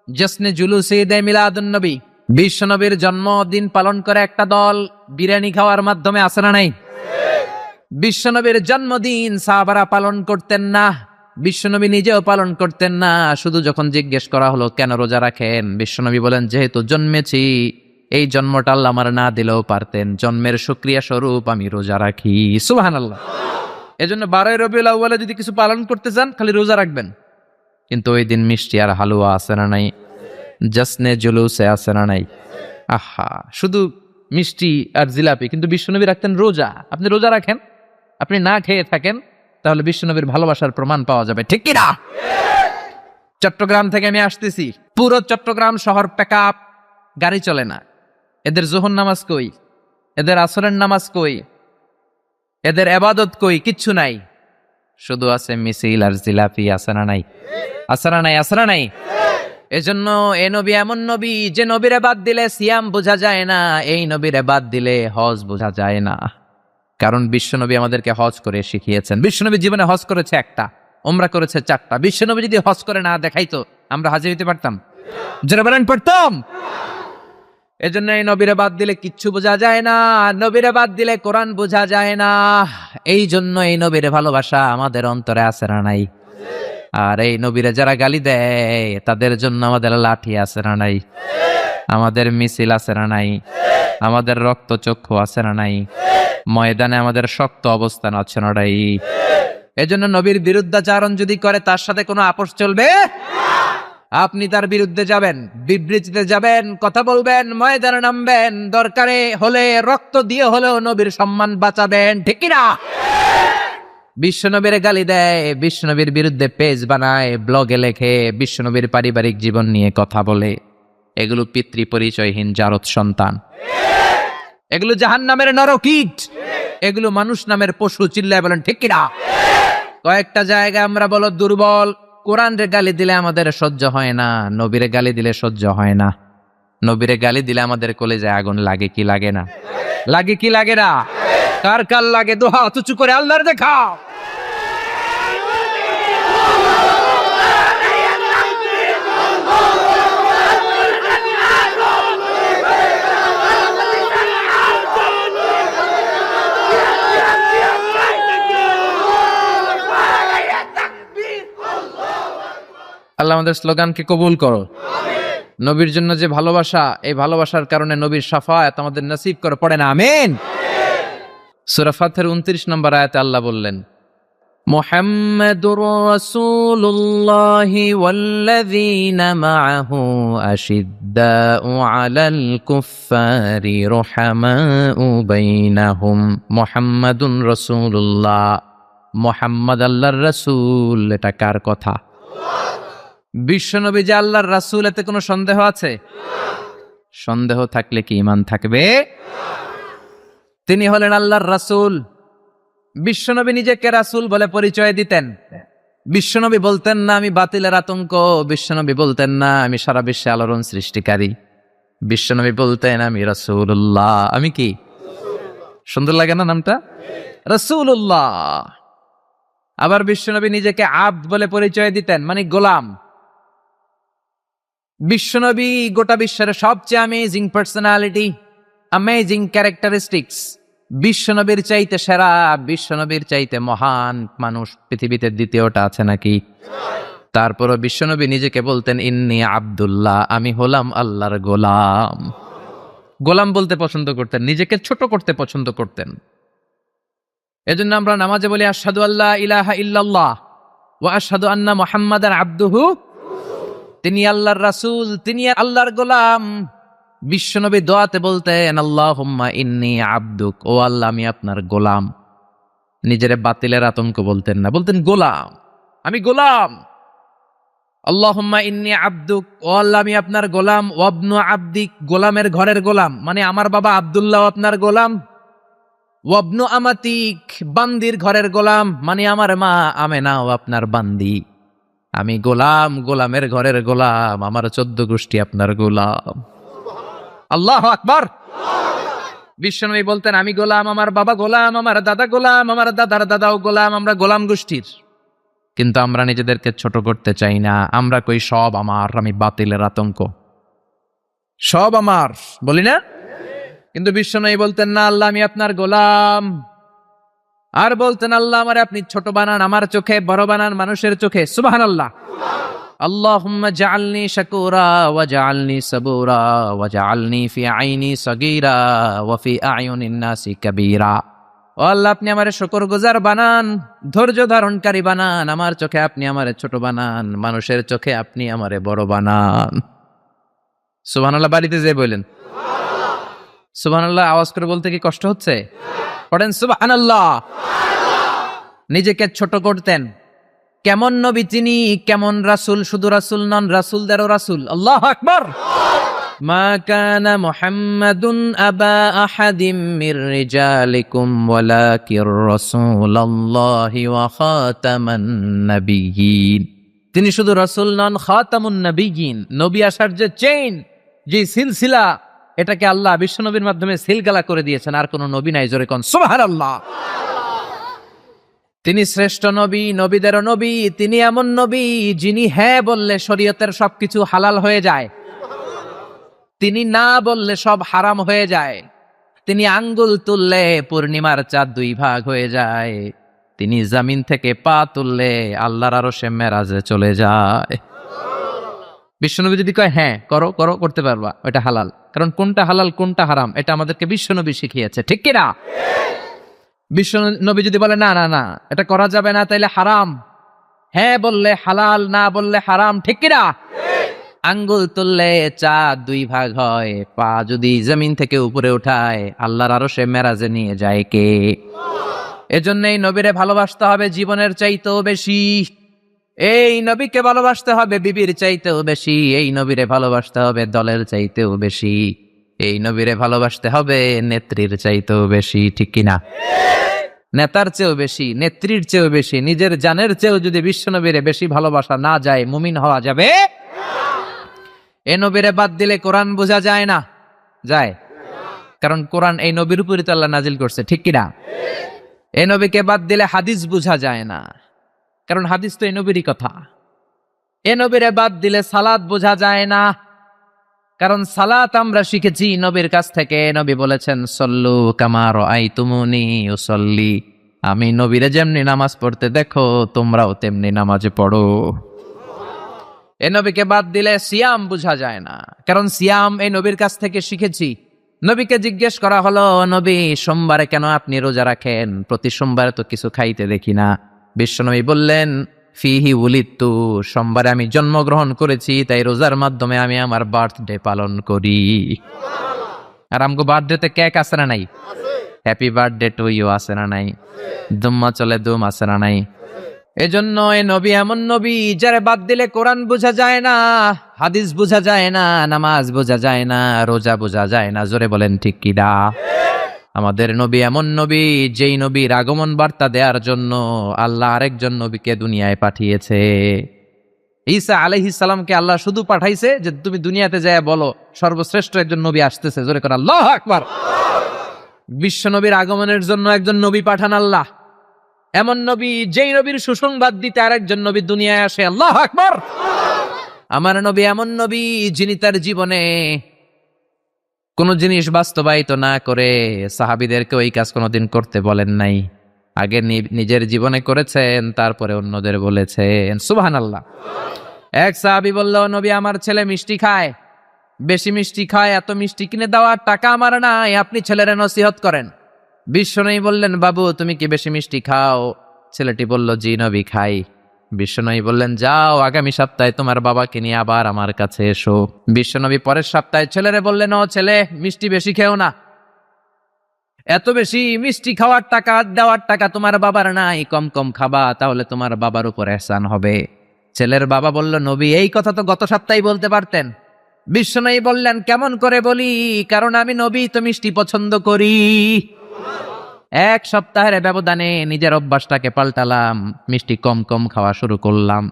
জশ্নে জুলুসে ঈদে মিলাদুন নবী, বিশ্বনবীর জন্মদিন পালন করে একটা দল বিরিয়ানি খাওয়ার মাধ্যমে আছে না নাই? বিশ্বনবীর জন্মদিন সাহাবারা পালন করতেন না, বিশ্বনবী নিজেও পালন করতেন না। শুধু যখন জিজ্ঞেস করা হলো কেন রোজা রাখেন, বিশ্বনবী বলেন যেহেতু জন্মেছি, এই জন্মটা আল্লাহ আমার না দিলেও পারতেন, জন্মের শুকরিয়া স্বরূপ আমি রোজা রাখি। সুবহানাল্লাহ। এজন্য 12 রবিউল আউয়ালে যদি কিছু পালন করতে চান খালি রোজা রাখবেন, কিন্তু ওই দিন মিষ্টি আর হালুয়া আছে না নাই? জশ্নে জুলুসে আছে না নাই? আহা, শুধু মিষ্টি আর জিলাপি, কিন্তু বিশ্বনবী রাখতেন রোজা। আপনি রোজা রাখেন, আপনি না খেয়ে থাকেন, তাহলে বিশ্বনবীর ভালোবাসার প্রমাণ পাওয়া যাবে, ঠিক কিনা? চট্টগ্রাম থেকে আমি আসতেছি, পুরো চট্টগ্রাম শহর প্যাকআপ, গাড়ি চলে না। এদের যোহর নামাজ কই, এদের আসরের নামাজ কই, এদের ইবাদত কই? কিচ্ছু নাই, শুধু আছে মিছিল আর জিলাপি। আছে না নাই? আছে না নাই? আছে না নাই? এজন্য এ নবী এমন নবী যে নবীরে বাদ দিলে সিয়াম বোঝা যায় না, এই নবীরে বাদ দিলে হজ বোঝা যায় না। কারণ বিশ্বনবী আমাদেরকে হজ করে শিখিয়েছেন। বিশ্বনবী জীবনে হজ করেছে একটা, উমরা করেছে 4টা। বিশ্বনবী যদি হজ করে না দেখাইতো, আমরা হাজির হইতে পারতাম? যারা বলেন পারতাম? এজন্য এই নবীরে বাদ দিলে কিচ্ছু বোঝা যায় না, নবীরে বাদ দিলে কোরআন বোঝা যায় না। এই জন্য এই নবীরে ভালোবাসা আমাদের অন্তরে আছে না নাই? আর এই নবীরে যারা গালি দেয় তাদের জন্য আমাদের লাঠি আছে না নাই? আমাদের মিছিল আছে না নাই? আমাদের রক্ত চক্ষু আছে না নাই? ময়দানে আমাদের শক্ত অবস্থান আছে না নাই? এজন্য নবীর বিরুদ্ধাচারণ যদি করে তার সাথে কোনো আপোষ চলবে? আপনি তার বিরুদ্ধে যাবেন, বিবৃতিতে যাবেন, কথা বলবেন, ময়দানে নামবেন, দরকারে হলে রক্ত দিয়ে হলেও নবীর সম্মান বাঁচাবেন, ঠিক কিনা? বিশ্বনবীর গালি দেয়, বিশ্বনবীর বিরুদ্ধে পেজ বানায়, ব্লগে লেখে, বিশ্বনবীর পারিবারিক জীবন নিয়ে কথা বলে, এগুলো পিতৃ পরিচয়হীন জারদ সন্তান, এগুলো জাহান্নামের নরকীট, এগুলো মানুষ নামের পশু। চিল্লায় বলেন ঠিক কিনা? কয়েকটা জায়গায় আমরা বলো দুর্বল। কোরআনরে গালি দিলে আমাদের সহ্য হয় না, নবীরে গালি দিলে সহ্য হয় না। নবীরে গালি দিলে আমাদের কলেজায় আগুন লাগে কি লাগে না? লাগে কি লাগে না? কার কার লাগে? দোহা উঁচু করে আল্লাহর দেখাও। আল্লাহ আমাদের স্লোগানকে কবুল করো। নবীর জন্য যে ভালোবাসা, এই ভালোবাসার কারণে নবীর শাফায়াত আমাদের নসিব করে, পড়ে না আমিন? সূরা ফাতিহার 29 নম্বর আয়াতে আল্লাহ বললেন, মুহাম্মাদুর রাসূলুল্লাহি ওয়াল্লাযীনা মাআহু আশিদ্দাউ আলাল কুফফারি রুহামাউ বাইনাহুম। মুহাম্মাদুন রাসূলুল্লাহ, মুহাম্মদ আল্লাহর রাসূল। এটা কার কথা? বিশ্বনবী যে আল্লাহর রাসূল, এতে কোনো সন্দেহ আছে? সন্দেহ থাকলে কি ঈমান থাকবে? তিনি হলেন আল্লাহর রাসূল। বিশ্বনবী নিজেকে রাসূল বলে পরিচয় দিতেন। বিশ্বনবী বলতেন না আমি বাতিলের আতঙ্ক, বিশ্বনবী বলতেন না আমি সারা বিশ্বে আলোড়ন সৃষ্টিকারী, বিশ্বনবী বলতেন আমি রাসূলুল্লাহ। আমি কি? সুন্দর লাগে না নামটা? রাসূলুল্লাহ। আবার বিশ্বনবী নিজেকে আব্দ বলে পরিচয় দিতেন, মানে গোলাম। বিশ্বনবী গোটা বিশ্বের সবচেয়ে অ্যামেজিং পার্সোনালিটি, অ্যামেজিং ক্যারেক্টারিস্টিক্স। বিশ্বনবীর চাইতে সেরা, বিশ্বনবীর চাইতে মহান মানুষ পৃথিবীতে দ্বিতীয়টা আছে নাকি? তারপরও বিশ্বনবী নিজেকে বলতেন ইন্নী আব্দুল্লাহ, আমি হলাম আল্লাহর গোলাম। গোলাম বলতে পছন্দ করতেন, নিজেকে ছোট করতে পছন্দ করতেন। এজন্য আমরা নামাজে বলি আশহাদু আল্লা ইলাহা ইল্লাল্লাহ ওয়া আশহাদু আন্না মুহাম্মাদান আবদুহু। তিনি আল্লাহর রাসূল, তিনি আল্লাহর গোলাম। বিশ্বনবী দোয়াতে বলতেন আল্লাহুম্মা ইন্নী আবদুক, ও আল্লাহ আমি আপনার গোলাম। নিজের বাতিলের আতঙ্ক বলতেন না, বলতেন গোলাম, আমি গোলাম। আল্লাহুম্মা ইন্নী আবদুক, ও আল্লাহ আমি আপনার গোলাম। ওয়াবনু আবদিক, গোলামের ঘরের গোলাম, মানে আমার বাবা আব্দুল্লাহ আপনার গোলাম। ওয়াবনু আমাতিক, বান্দির ঘরের গোলাম, মানে আমার মা আমেনাও আপনার বান্দি। আমি গোলাম, গোলামের ঘরের গোলাম, আমার 14 গোষ্ঠী আপনার গোলাম। আল্লাহু আকবার। বিশ্বনবী বলতেন আমি গোলাম, আমার বাবা গোলাম, আমার দাদা গোলাম, আমার দাদার দাদাও গোলাম, আমরা গোলাম গোষ্ঠীর। কিন্তু আমরা নিজেদেরকে ছোট করতে চাই না। আমরা কই সব আমার, আমি বাতিলের আতঙ্ক, সব আমার বলি না। কিন্তু বিশ্বনবী বলতেন না, আল্লাহ আমি আপনার গোলাম। আর বলতেন, আল্লাহ আমারে আপনি ছোট বানান, আমার চোখে বড় বানান, মানুষের চোখে। সুবহানাল্লাহ। আল্লাহুম্মা জাআলনি শাকুরা ওয়া জাআলনি সাবুরা ওয়া জাআলনি ফি আইনি সাগীরা ওয়া ফি আয়ুনিন নাসি কাবীরা। ও আল্লাহ, আপনি আমারে শুকরগুজার বানান, ধৈর্য ধারণকারী বানান, আমার চোখে আপনি আমারে ছোট বানান, মানুষের চোখে আপনি আমারে বড় বানান। সুবহানাল্লাহ। বাড়িতে যেয়ে বলেন সুবহানাল্লাহ। আওয়াজ করে বলতে কি কষ্ট হচ্ছে? পড়েন সুবহানাল্লাহ। নিজেকে ছোট করতেন। কেমন নবী তিনি, কেমন রাসূল, শুধু রাসূল নন, রাসূলদেরও রাসূল। আল্লাহু আকবার। মা কানা মুহাম্মাদুন আবা আহাদিম মির রিজালিকুম ওয়ালাকির রাসূলুল্লাহি ওয়া খাতামান নাবিয়্যিন। তিনি শুধু রাসূল নন, খাতামুন নাবিয়্যিন। নবী আসার যে চেইন, যে সিলসিলা, এটাকে আল্লাহ বিশ্বনবীর মাধ্যমে সিলগালা করে দিয়েছেন। আর কোন নবী নাই। জোরে কোন সুবহানাল্লাহ। তিনি শ্রেষ্ঠ নবী, নবীদেরও নবী। তিনি এমন নবী যিনি হ্যাঁ বললে শরীয়তের সবকিছু হালাল হয়ে যায়, তিনি না বললে সব হারাম হয়ে যায়। তিনি আঙ্গুল তুললে পূর্ণিমার চাঁদ 2 ভাগ হয়ে যায়। তিনি জমিন থেকে পা তুললে আল্লাহর আরশে মেরাজে চলে যায়। বিশ্বনবী যদি কয় হ্যাঁ করো করো, করতে পারবা, ওটা হালাল। কারণ কোনটা হালাল কোনটা হারাম এটা আমাদেরকে বিশ্বনবী শিখিয়েছে, ঠিক কিনা? বিশ্বনবী যদি বলে না না না এটা করা যাবে না, তাইলে হারাম, হ্যাঁ বললে হালাল, না বললে হারাম, ঠিক কিনা? আঙ্গুল তুললে চাঁদ 2 ভাগ হয়, পা যদি জমিন থেকে উপরে উঠায় আল্লাহর আরশে মেরাজে নিয়ে যায় কে? এজন্যই নবীরে ভালোবাসতে হবে জীবনের চাইতেও বেশি। এই নবীকে ভালোবাসতে হবে বিবির চাইতেও বেশি। এই নবীরে ভালোবাসতে হবে দলের চাইতেও বেশি। এই নবীরে ভালোবাসতে হবে নেত্রীর চাইতেও বেশি, ঠিক কিনা? নেতার চেয়েও বেশি, নেত্রীর চেয়েও বেশি, নিজের জানের চেয়েও যদি বিশ্বনবীরে বেশি ভালোবাসা না যায়, মুমিন হওয়া যাবে? এ নবীরে বাদ দিলে কোরআন বোঝা যায় না, যায়? কারণ কোরআন এই নবীর উপরই তো আল্লাহ নাজিল করছে, ঠিক কিনা? এ নবীকে বাদ দিলে হাদিস বোঝা যায় না, কারণ হাদিস তো এই নবীরই কথা। এ নবীরে বাদ দিলে সালাত বোঝা যায় না, কারণ সালাত আমরা শিখেছি নবীর কাছ থেকে। নবী বলেছেন সল্লু কামা রাআইতুমুনি উসাল্লি। আমি নবীরে যেমনি নামাজ পড়তে দেখো তোমরাও তেমনি নামাজে পড়ো। এ নবীকে বাদ দিলে সিয়াম বোঝা যায় না, কারণ সিয়াম এই নবীর কাছ থেকে শিখেছি। নবীকে জিজ্ঞেস করা হলো, নবী সোমবারে কেন আপনি রোজা রাখেন? প্রতি সোমবারে তো কিছু খাইতে দেখি না। বিশ্বনবী বললেন ফিহি উলিদতু, সোমবারে আমি জন্মগ্রহণ করেছি, তাই রোজার মাধ্যমে আমি আমার বার্থডে পালন করি। আর আমগো বার্থডেতে কেক আছে না নাই? হ্যাপি বার্থডে টু ইউ আছে না নাই? দুম্মা চলে দুম আছে না নাই? এজন্য এ নবী এমন নবী যারে বাদ দিলে কোরআন বোঝা যায় না, হাদিস বোঝা যায় না, নামাজ বোঝা যায় না, রোজা বোঝা যায় না। জোরে বলেন ঠিক কিনা? আমাদের নবী এমন নবী যেই নবীর আগমন বার্তা দেওয়ার জন্য আল্লাহ আরেকজন নবীকে দুনিয়ায় পাঠিয়েছে। ঈসা আলাইহিস সালামকে আল্লাহ শুধু পাঠাইছে যে তুমি দুনিয়াতে যায় বলো সর্বশ্রেষ্ঠ একজন নবী আসতেছে। জোরে করে আল্লাহু আকবার। বিশ্ব নবীর আগমনের জন্য একজন নবী পাঠান আল্লাহ, এমন নবী যেই নবীর সুসংবাদ দিতে আরেকজন নবী দুনিয়ায় আসে। আল্লাহু আকবার। আমার নবী এমন নবী যিনি তার জীবনে কোন জিনিস বাস্তবায়িত না করে সাহাবীদেরকে ওই কাজ কোনোদিন করতে বলেন নাই। আগে নিজের জীবনে করেছেন, তারপরে অন্যদের বলেছেন। সুবহানাল্লাহ। এক সাহাবী বলল, নবী আমার ছেলে মিষ্টি খায়, বেশি মিষ্টি খায়, এত মিষ্টি কিনে দেওয়ার টাকা আমার নাই, আপনি ছেলের নসিহত করেন। বিশ্বনবী বললেন, বাবু তুমি কি বেশি মিষ্টি খাও? ছেলেটি বলল, জি নবী খাই। বিশ্বনবী বললেন, যাও আগামী সপ্তাহে তোমার বাবাকে নিয়ে আবার আমার কাছে এসো। বিশ্বনবী পরের সপ্তাহে ছেলেরে বললেন, ও ছেলে মিষ্টি বেশি খেও না, এত বেশি মিষ্টি খাওয়ার টাকা দেওয়ার টাকা তোমার বাবার নাই, কম কম খাবা, তাহলে তোমার বাবার উপর ইহসান হবে। ছেলের বাবা বলল, নবী এই কথা তো গত সপ্তাহে বলতে পারতেন। বিশ্বনবী বললেন, কেমন করে বলি, কারণ আমি নবী তো মিষ্টি পছন্দ করি। এক সপ্তাহের ব্যবধানে নিজের অভ্যাসটাকে পাল্টালাম, মিষ্টি কম কম খাওয়া শুরু করলাম।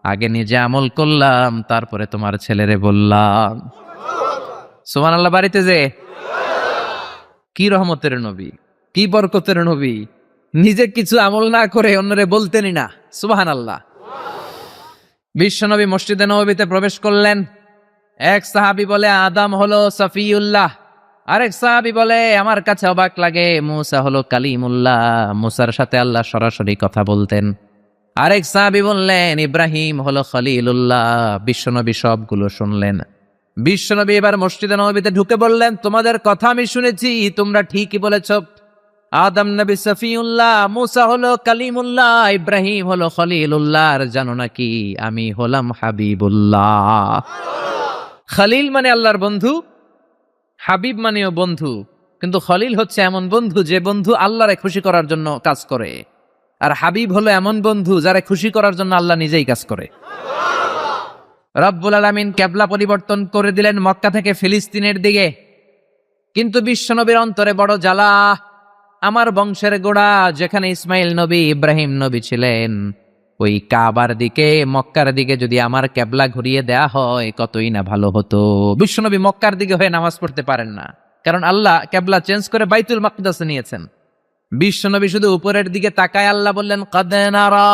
আগে নিজে আমল করলাম, তারপরে তোমার ছেলেরে বললাম। সুবহানাল্লাহ। বাড়িতে যে কি রহমতের নবী, কি বরকতের নবী, নিজে কিছু আমল না করে অন্যরে বলতেনই না। সুবহানাল্লাহ। বিশ্বনবী মসজিদে নববীতে প্রবেশ করলেন। এক সাহাবী বলে আদম হলো সফিউল্লাহ, আরেক সাহাবী বলে আমার কাছে অবাক লাগে মুসা হলো কালিমুল্লাহ, মুসার সাথে আল্লাহ সরাসরি কথা বলতেন। আরেক সাহাবী বললেন ইব্রাহিম হলো খলিলুল্লাহ। বিশ্বনবী সবগুলো শুনলেন। বিশ্বনবী এবার মসজিদে নববীতে ঢুকে বললেন, তোমাদের কথা আমি শুনেছি, তোমরা ঠিকই বলেছ। আদম নবী সফিউল্লাহ, মুসা হলো কালিমুল্লাহ, ইব্রাহিম হলো খলিলুল্লাহ, আর জানো নাকি আমি হলাম হাবিবুল্লাহ। খলিল মানে আল্লাহর বন্ধু, হাবিব মানেও বন্ধু, কিন্তু খলিল হচ্ছে এমন বন্ধু যে বন্ধু আল্লাহরে খুশি করার জন্য কাজ করে, আর হাবিব হলো এমন বন্ধু যারা খুশি করার জন্য আল্লাহ নিজেই কাজ করে। রব্বুল আলামিন কিবলা পরিবর্তন করে দিলেন মক্কা থেকে ফিলিস্তিনের দিকে, কিন্তু বিশ্বনবীর অন্তরে বড় জ্বালা। আমার বংশের গোড়া যেখানে ইসমাইল নবী ইব্রাহিম নবী ছিলেন, ওই কাবার দিকে মক্কার দিকে যদি আমার কিবলা ঘুরিয়ে দেয়া হয় কতই না ভালো হতো। বিশ্বনবী মক্কার দিকে হয়ে নামাজ পড়তে পারেন না, কারণ আল্লাহ কিবলা চেঞ্জ করে বাইতুল মাকদাসে নিয়েছেন। বিশ্বনবী শুধু উপরের দিকে তাকায়, আল্লাহ বললেন কদ নারা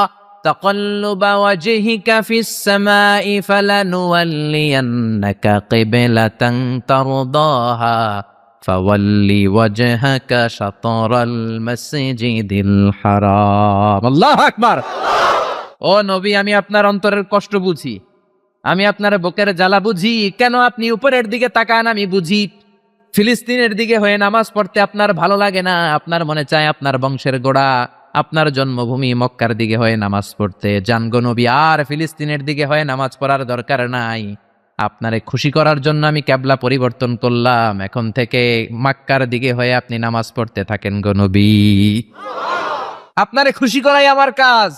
তাকাল্লুবা ওয়াজহিকা ফিস সামাই ফালানুওয়াল্লিয়ান্নাকা কিবলাতান তারদাহা ফাওয়াল্লি ওয়াজহাকা শাতরাল মাসজিদিল হারাম। আল্লাহু আকবার। ও নবী, আমি আপনার অন্তরের কষ্ট বুঝি, আমি আপনার বুকের জ্বালা বুঝি। কেন আপনি উপরের দিকে তাকান আমি বুঝি। ফিলিস্তিনের দিকে হয়ে নামাজ পড়তে আপনার ভালো লাগে না, আপনার মনে চায় আপনার বংশের গোড়া, আপনার জন্মভূমি মক্কার দিকে হয়ে নামাজ পড়তে। জানগো নবী, আর ফিলিস্তিনের দিকে হয়ে নামাজ পড়ার দরকার নাই। আপনারে খুশি করার জন্য আমি কিবলা পরিবর্তন করলাম, এখন থেকে মক্কার দিকে হয়ে আপনি নামাজ পড়তে থাকেন গো নবী। আপনারে খুশি করাই আমার কাজ।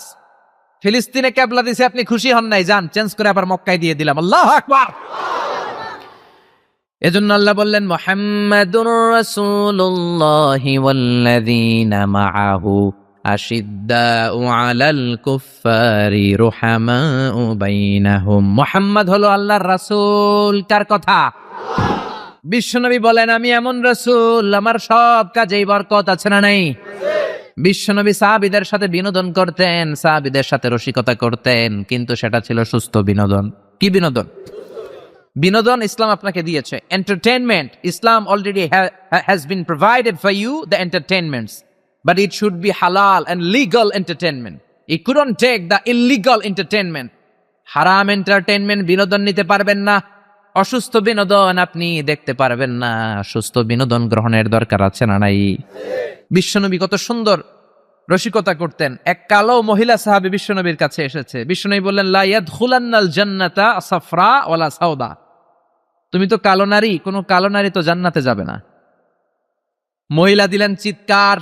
ফিলিস্তিনে কিবলা দিছে, আপনি খুশি হন নাই, যান চেঞ্জ করে আবার মক্কায় দিয়ে দিলাম। আল্লাহু আকবার। এজন্য আল্লাহ বললেন মুহাম্মাদুর রাসূলুল্লাহি ওয়াল্লাযীনা মাআহু আশিদ্দাউ আলাল কুফফারি রুহামাউ বাইনাহুম। মুহাম্মদ হলো আল্লাহর রাসূল। কার কথা? বিশ্বনবী বলেন আমি এমন রাসূল, আমার সব কাজেই বরকত আছে না নাই? বিশ্বনবী সাহাবীদের সাথে বিনোদন করতেন, সাহাবীদের সাথে রসিকতা করতেন, কিন্তু সেটা ছিল সুস্থ বিনোদন। কি বিনোদন? বিনোদন ইসলাম আপনাকে দিয়েছে, entertainment. Islam already has been provided for you the entertainments, but it should be halal and legal entertainment. You couldn't take the illegal entertainment. হারাম এন্টারটেইনমেন্ট বিনোদন নিতে পারবেন না, অসুস্থ বিনোদন আপনি দেখতে পারবেন না। সুস্থ বিনোদন গ্রহণের দরকার আছে না নাই? বিশ্বনবী কত সুন্দর রসিকতা করতেন। এক কালো মহিলা সাহাবী বিশ্বনবীর কাছে এসেছে। বিশ্বনবী বললেন লা ইয়াদখুলান্নাল জান্নাতা সাফরা ওয়ালা সাউদা। তুমি তো কালো নারী, কোনো কালো নারী তো জান্নাতে যাবে না। মহিলা দিলেন চিৎকার।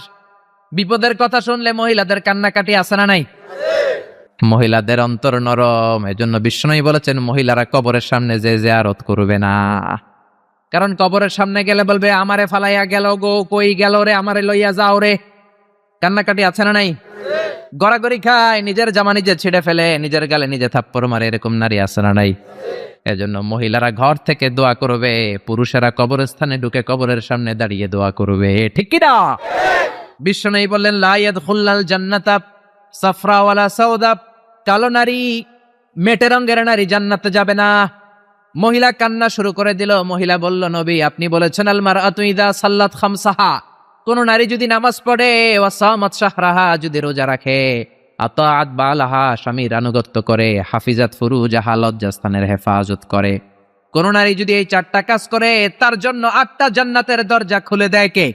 বিপদের কথা শুনলে মহিলাদের কান্নাকাটি আছে না নাই? মহিলাদের অন্তর নরম, এজন্য বিশ্বনবী বলেছেন মহিলারা কবরের সামনে যে জিয়ারত করবে না, কারণ কবরের সামনে গেলে বলবে আমারে ফালাইয়া গেল গো, কই গেল রে, আমারে লইয়া যাও রে। কান্নাকাটি আছে না নাই? গড়াগড়ি খায়, নিজের জামা নিজে ছিঁড়ে ফেলে, নিজের গালে নিজে থাপ্পড় মারে, এরকম নারী আছে না নাই? এজন্য মহিলারা ঘর থেকে দোয়া করবে, পুরুষেরা কবরস্থানে ঢুকে কবরের সামনে দাঁড়িয়ে দোয়া করবে। ঠিক কি না? বিশ্বনবী বললেন লা ইয়াদখুলাল জান্নাতা সাফরা ওয়ালা সাউদা। কালো নারী, মেটে রঙের নারী জান্নাতে যাবে না। মহিলা কান্না শুরু করে দিল। মহিলা বলল নবী আপনি বলেছেন আল মারআতু ইযা সাল্লাত খামসাহা, কোন নারী যদি নামাজ পড়ে, ওয়া সামাত শাহরাহা, যদি রোজা রাখে, আতাআত বালাহা, স্বামীর আনুগত্য করে, হাফিজাত ফুরুজাহা, লজ্জাস্থানের হেফাজত করে, কোন নারী যদি এই চারটা কাজ করে তার জন্য 8টা জান্নাতের দরজা খুলে দেয় কে?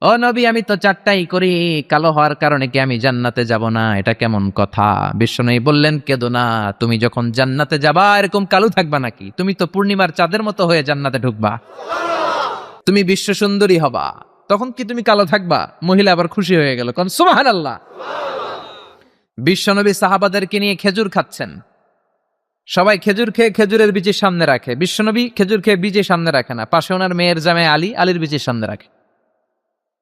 ও নবী আমি তো 4টাই করি, কালো হওয়ার কারণে কি আমি জান্নাতে যাব না? এটা কেমন কথা? বিশ্বনবী বললেন কেদো না, তুমি যখন জান্নাতে যাবা এরকম কালো থাকবা নাকি? তুমি তো পূর্ণিমার চাঁদের মতো হয়ে জান্নাতে ঢুকবা, তুমি বিশ্ব সুন্দরী হবা, তখন কি তুমি কালো থাকবা? মহিলা আবার খুশি হয়ে গেল, কোন সুবহানাল্লাহ। বিশ্বনবী সাহাবাদেরকে নিয়ে খেজুর খাচ্ছেন, সবাই খেজুর খেয়ে খেজুরের বিচি সামনে রাখে, বিশ্বনবী খেজুর খেয়ে বিচি সামনে রাখে না, পাশে ওনার মেয়ের জামাই আলী, আলীর বিচি সামনে রাখে।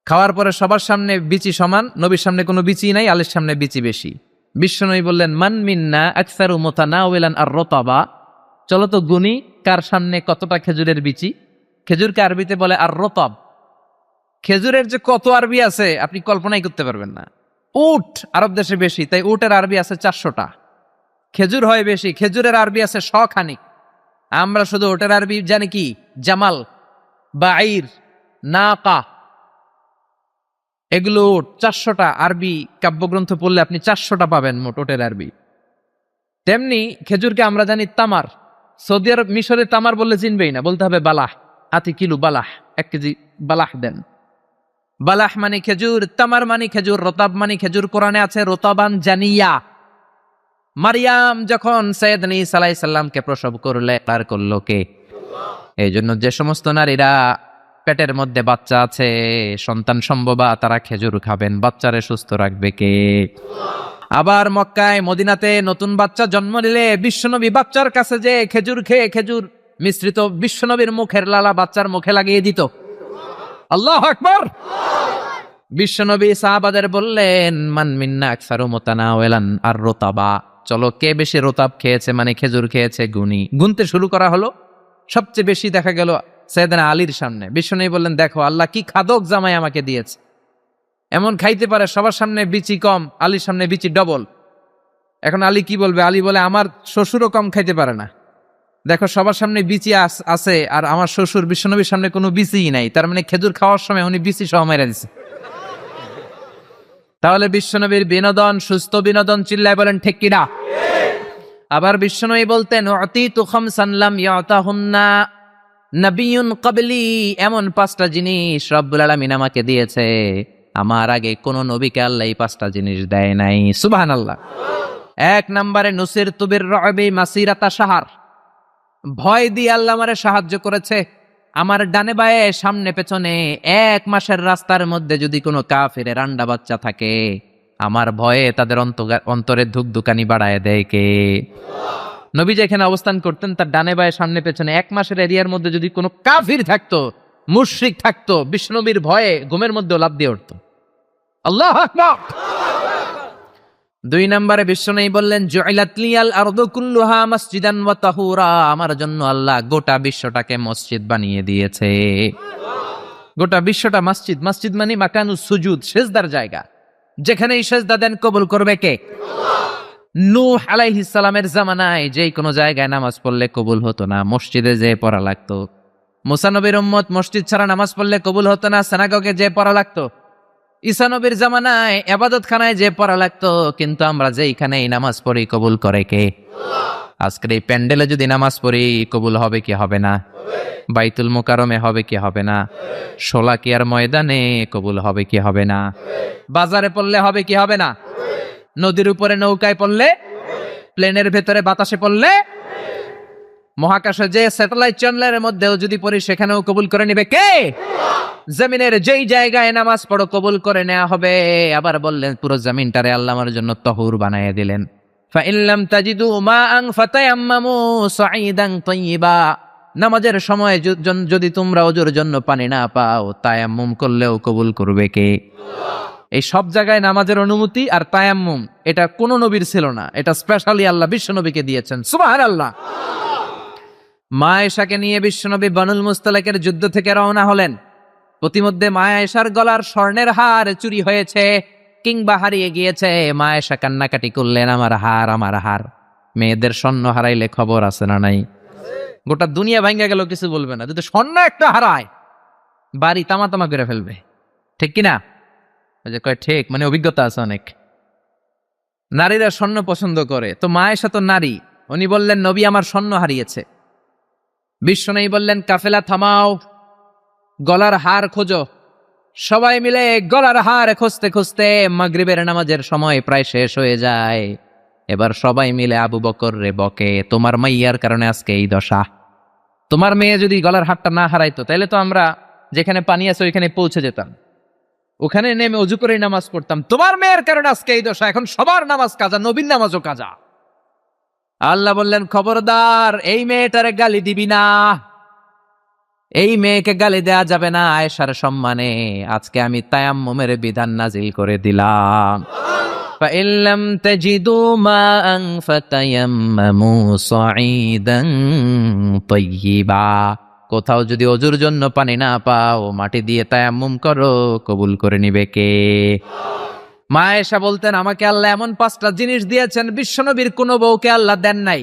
খাওয়ার পরে সবার সামনে বিচি সমান, নবীর সামনে কোনো বিচি নাই, আলীর সামনে বিচি বেশি। বিশ্বনবী বললেন মান মিন্না আকসারু মুতানাওয়ালান আর-রতাবা, চলো তো গুনি কার সামনে কতটা খেজুরের বিচি। খেজুরকে আরবিতে বলে আর-রতাব। খেজুরের যে কত আরবি আছে আপনি কল্পনাই করতে পারবেন না। উট আরব দেশে বেশি, তাই উটের আরবি আছে 400টা। খেজুর হয় বেশি। খেজুরের আরবি আছে শখানিক। আমরা শুধু ওটার আরবি জানি কি জামাল, বাঈর, নাকা। এগুলো 400টা আরবি কাব্যগ্রন্থ পড়লে আপনি 400টা পাবেন মোট ওটের আরবি। তেমনি খেজুরকে আমরা জানি তামার। সৌদি আরব, মিশরে তামার বললে চিনবেই না, বলতে হবে বালাহ। আতি কিলো বালাহ, 1 কেজি বালাহ দেন। বালাহ মানে খেজুর, তামার মানে খেজুর, রতাব মানে খেজুর। কোরআনে আছে রতাবান জানিয়া। মারিয়াম যখন সাইয়েদনা ঈসা আলাইহিস সালামকে প্রসব করলে, তার করলো কে? এই জন্য যে সমস্ত নারীরা পেটের মধ্যে বাচ্চা আছে, সন্তান সম্ভবা, তারা খেজুর খাবেন। বাচ্চারে সুস্থ রাখবে কে? আবার মক্কায় মদিনাতে নতুন বাচ্চা জন্ম নিলে বিশ্বনবী বাচ্চার কাছে যে খেজুর খেয়ে খেজুর মিশ্রিত বিশ্বনবীর মুখের লালা বাচ্চার মুখে লাগিয়ে দিত। আল্লাহু আকবার। বিশ্বনবী সাহাবাদের বললেন, মান মিন্না আকসারু মুতানাওয়ালান আর রতাবা, চলো কে বেশি রতাব খেয়েছে, মানে খেজুর খেয়েছে, গুনতে শুরু করা হলো। সবচেয়ে বেশি দেখা গেল সাইয়েদনা আলীর সামনে। বিশ্বনবী বললেন, দেখো আল্লাহ কি খাদক জামাই আমাকে দিয়েছে। এমন খাইতে পারে, সবার সামনে বিচি কম, আলীর সামনে বিচি ডবল। এখন আলী কি বলবে? আলী বলে, আমার শ্বশুরও কম খাইতে পারে না। দেখো সবার সামনে বিচি আছে, আর আমার শ্বশুর বিশ্বনবীর সামনে কোনো বিচিই নাই। তার মানে খেজুর খাওয়ার সময় উনি বিচি সহ মেরে দিছে। তাহলে বিশ্বনবীর বিনোদন, সুস্থ বিনোদন, চিল্লায় বলেন ঠিক কিনা? আবার বিশ্বনবী বলতেন, উতিতু খামসান লাম ইয়াতাহুন্না নাবিয়্যুন ক্বাবলি, এমন 5টা জিনিস রব্বুল আলামিন আমাকে দিয়েছে, আমার আগে কোন নবীকে আল্লাহ এই 5টা জিনিস দেয় নাই। সুবহানাল্লাহ। 1 নম্বরে নুসিরতু বির-রু'বি মাসিরাতা শাহর, ভয় দিয়ে আল্লাহ আমারে সাহায্য করেছে। আমার ডানে বায়ে সামনে পেছনে 1 মাসের রাস্তার মধ্যে যদি কোনো কাফিরের আন্ডা বাচ্চা থাকে, আমার ভয়ে তাদের অন্তরে ধুকধুকানি বাড়ায় দেয় কে? নবী যেখানে অবস্থান করতেন তার ডানে বায়ে সামনে পেছনে 1 মাসের এরিয়ার মধ্যে যদি কোনো কাফির থাকতো, মুশরিক থাকতো, বিশ্বনবীর ভয়ে ঘুমের মধ্যে লাফ দিয়ে উঠতো। আল্লাহু আকবার। 2 নম্বরে বিশ্বনবী বললেন, জুইলাত লিয়াল আরদু কুল্লুহা মাসজিদান ওয়া তাহুরা, আমার জন্য আল্লাহ গোটা বিশ্বটাকে মসজিদ বানিয়ে দিয়েছে। গোটা বিশ্বটা মসজিদ। মসজিদ মানে মাকানুস সুজুদ, সিজদার জায়গা। যেখানেই সিজদা দেন কবুল করবে কে? নূহ আলাইহিস সালামের জামানায় যেই কোনো জায়গায় নামাজ পড়লে কবুল হতো না, মসজিদে যেয়ে পড়া লাগতো। মুসা নবীর উম্মত মসজিদ ছাড়া নামাজ পড়লে কবুল হতো না, সিনাগগে যেয়ে পড়া লাগতো। ঈসা নবীর জামানায় ইবাদতখানায় যে পড়া লাগতো, কিন্তু আমরা যেইখানেই নামাজ পড়ি কবুল করে কে? আজকের এই প্যান্ডেলে যদি নামাজ পড়ি কবুল হবে কি হবে না? বাইতুল মুকাররমে হবে কি হবে না? শোলাকিয়ার ময়দানে কবুল হবে কি হবে না? বাজারে পড়লে হবে কি হবে না? নদীর উপরে নৌকায় পড়লে, প্লেনের ভেতরে বাতাসে পড়লে, মহাকাশে যে স্যাটেলাইট চ্যানেলের মধ্যেও যদি পড়ি সেখানেও কবুল করে নিবে কে? জমিনের যেই জায়গায় নামাজ পড়ো কবুল করে নেওয়া হবে। আবার বললেন পুরো জমিনটারে আল্লাহ আমার জন্য তহুর বানায় দিলেন। ফাইন লাম তাজিদু মাআন ফাতায়াম্মামু সাঈদান তাইয়্যিবা, নামাজের সময় যদি তোমরা ওযুর জন্য পানি না পাও, তায়াম্মুম করলেও কবুল করবে কে? এই সব জায়গায় নামাজের অনুমতি আর তায়াম্মুম, এটা কোন নবীর ছিল না, এটা স্পেশালি আল্লাহ বিশ্ব নবীকে দিয়েছেন। সুবহানাল্লাহ। মা আয়েশাকে নিয়ে বিশ্বনবী বানুল মুস্তালাকের যুদ্ধ থেকে রওনা হলেন। প্রতিমধ্যে মা আয়েশার গলার স্বর্ণের হার চুরি হয়েছে কিংবা হারিয়ে গিয়েছে। মা আয়েশা কান্নাকাটি করলেন, আমার হার, আমার হার। মেয়েদের স্বর্ণ হারাইলে খবর আছে না নাই? গোটা দুনিয়া ভাঙ্গা গেল, কিছু বলবে না। যদি স্বর্ণ একটা হারায়, বাড়ি তামা তামা করে ফেলবে, ঠিক কিনা? কয় ঠিক, মানে অভিজ্ঞতা আছে অনেক। নারীরা স্বর্ণ পছন্দ করে, তো মা আয়েশা তো নারী, উনি বললেন নবী আমার স্বর্ণ হারিয়েছে। বিশ্বনবী বললেন কাফেলা থামাও, গলার হার খোঁজো। সবাই মিলে গলার হার খুঁজতে খুঁজতে মাগরিবের নামাজের সময় প্রায় শেষ হয়ে যায়। এবার সবাই মিলে আবু বকর রে বকে, তোমার মাইয়ার কারণে আজকে এই দশা। তোমার মেয়ে যদি গলার হারটা না হারাইতো তাহলে তো আমরা যেখানে পানি আছে ওইখানে পৌঁছে যেতাম, ওখানে নেমে অজু করে নামাজ পড়তাম। তোমার মেয়ের কারণে আজকে এই দশা, এখন সবার নামাজ কাজা, নবীর নামাজও কাজা। আল্লাহ বললেন খবরদার, এই মেয়েটারে গালি দিবি না, এই মেয়েকে গালি দেয়া যাবে না আয়েশার সম্মানে। আজকে আমি তায়াম্মুমের বিধান নাজিল করে দিলাম। فَإِن لَّمْ تَجِدُوا مَاءً فَتَيَمَّمُوا صَعِيدًا طَيِّبًا, কোথাও যদি ওযুর জন্য পানি না পাও, মাটি দিয়ে তায়াম্মুম করো, কবুল করে নিবে কে? মা আয়েশা বলতেন, আমাকে আল্লাহ এমন 5টা জিনিস দিয়েছেন বিশ্বনবীর কোনো বউকে আল্লাহ দেন নাই।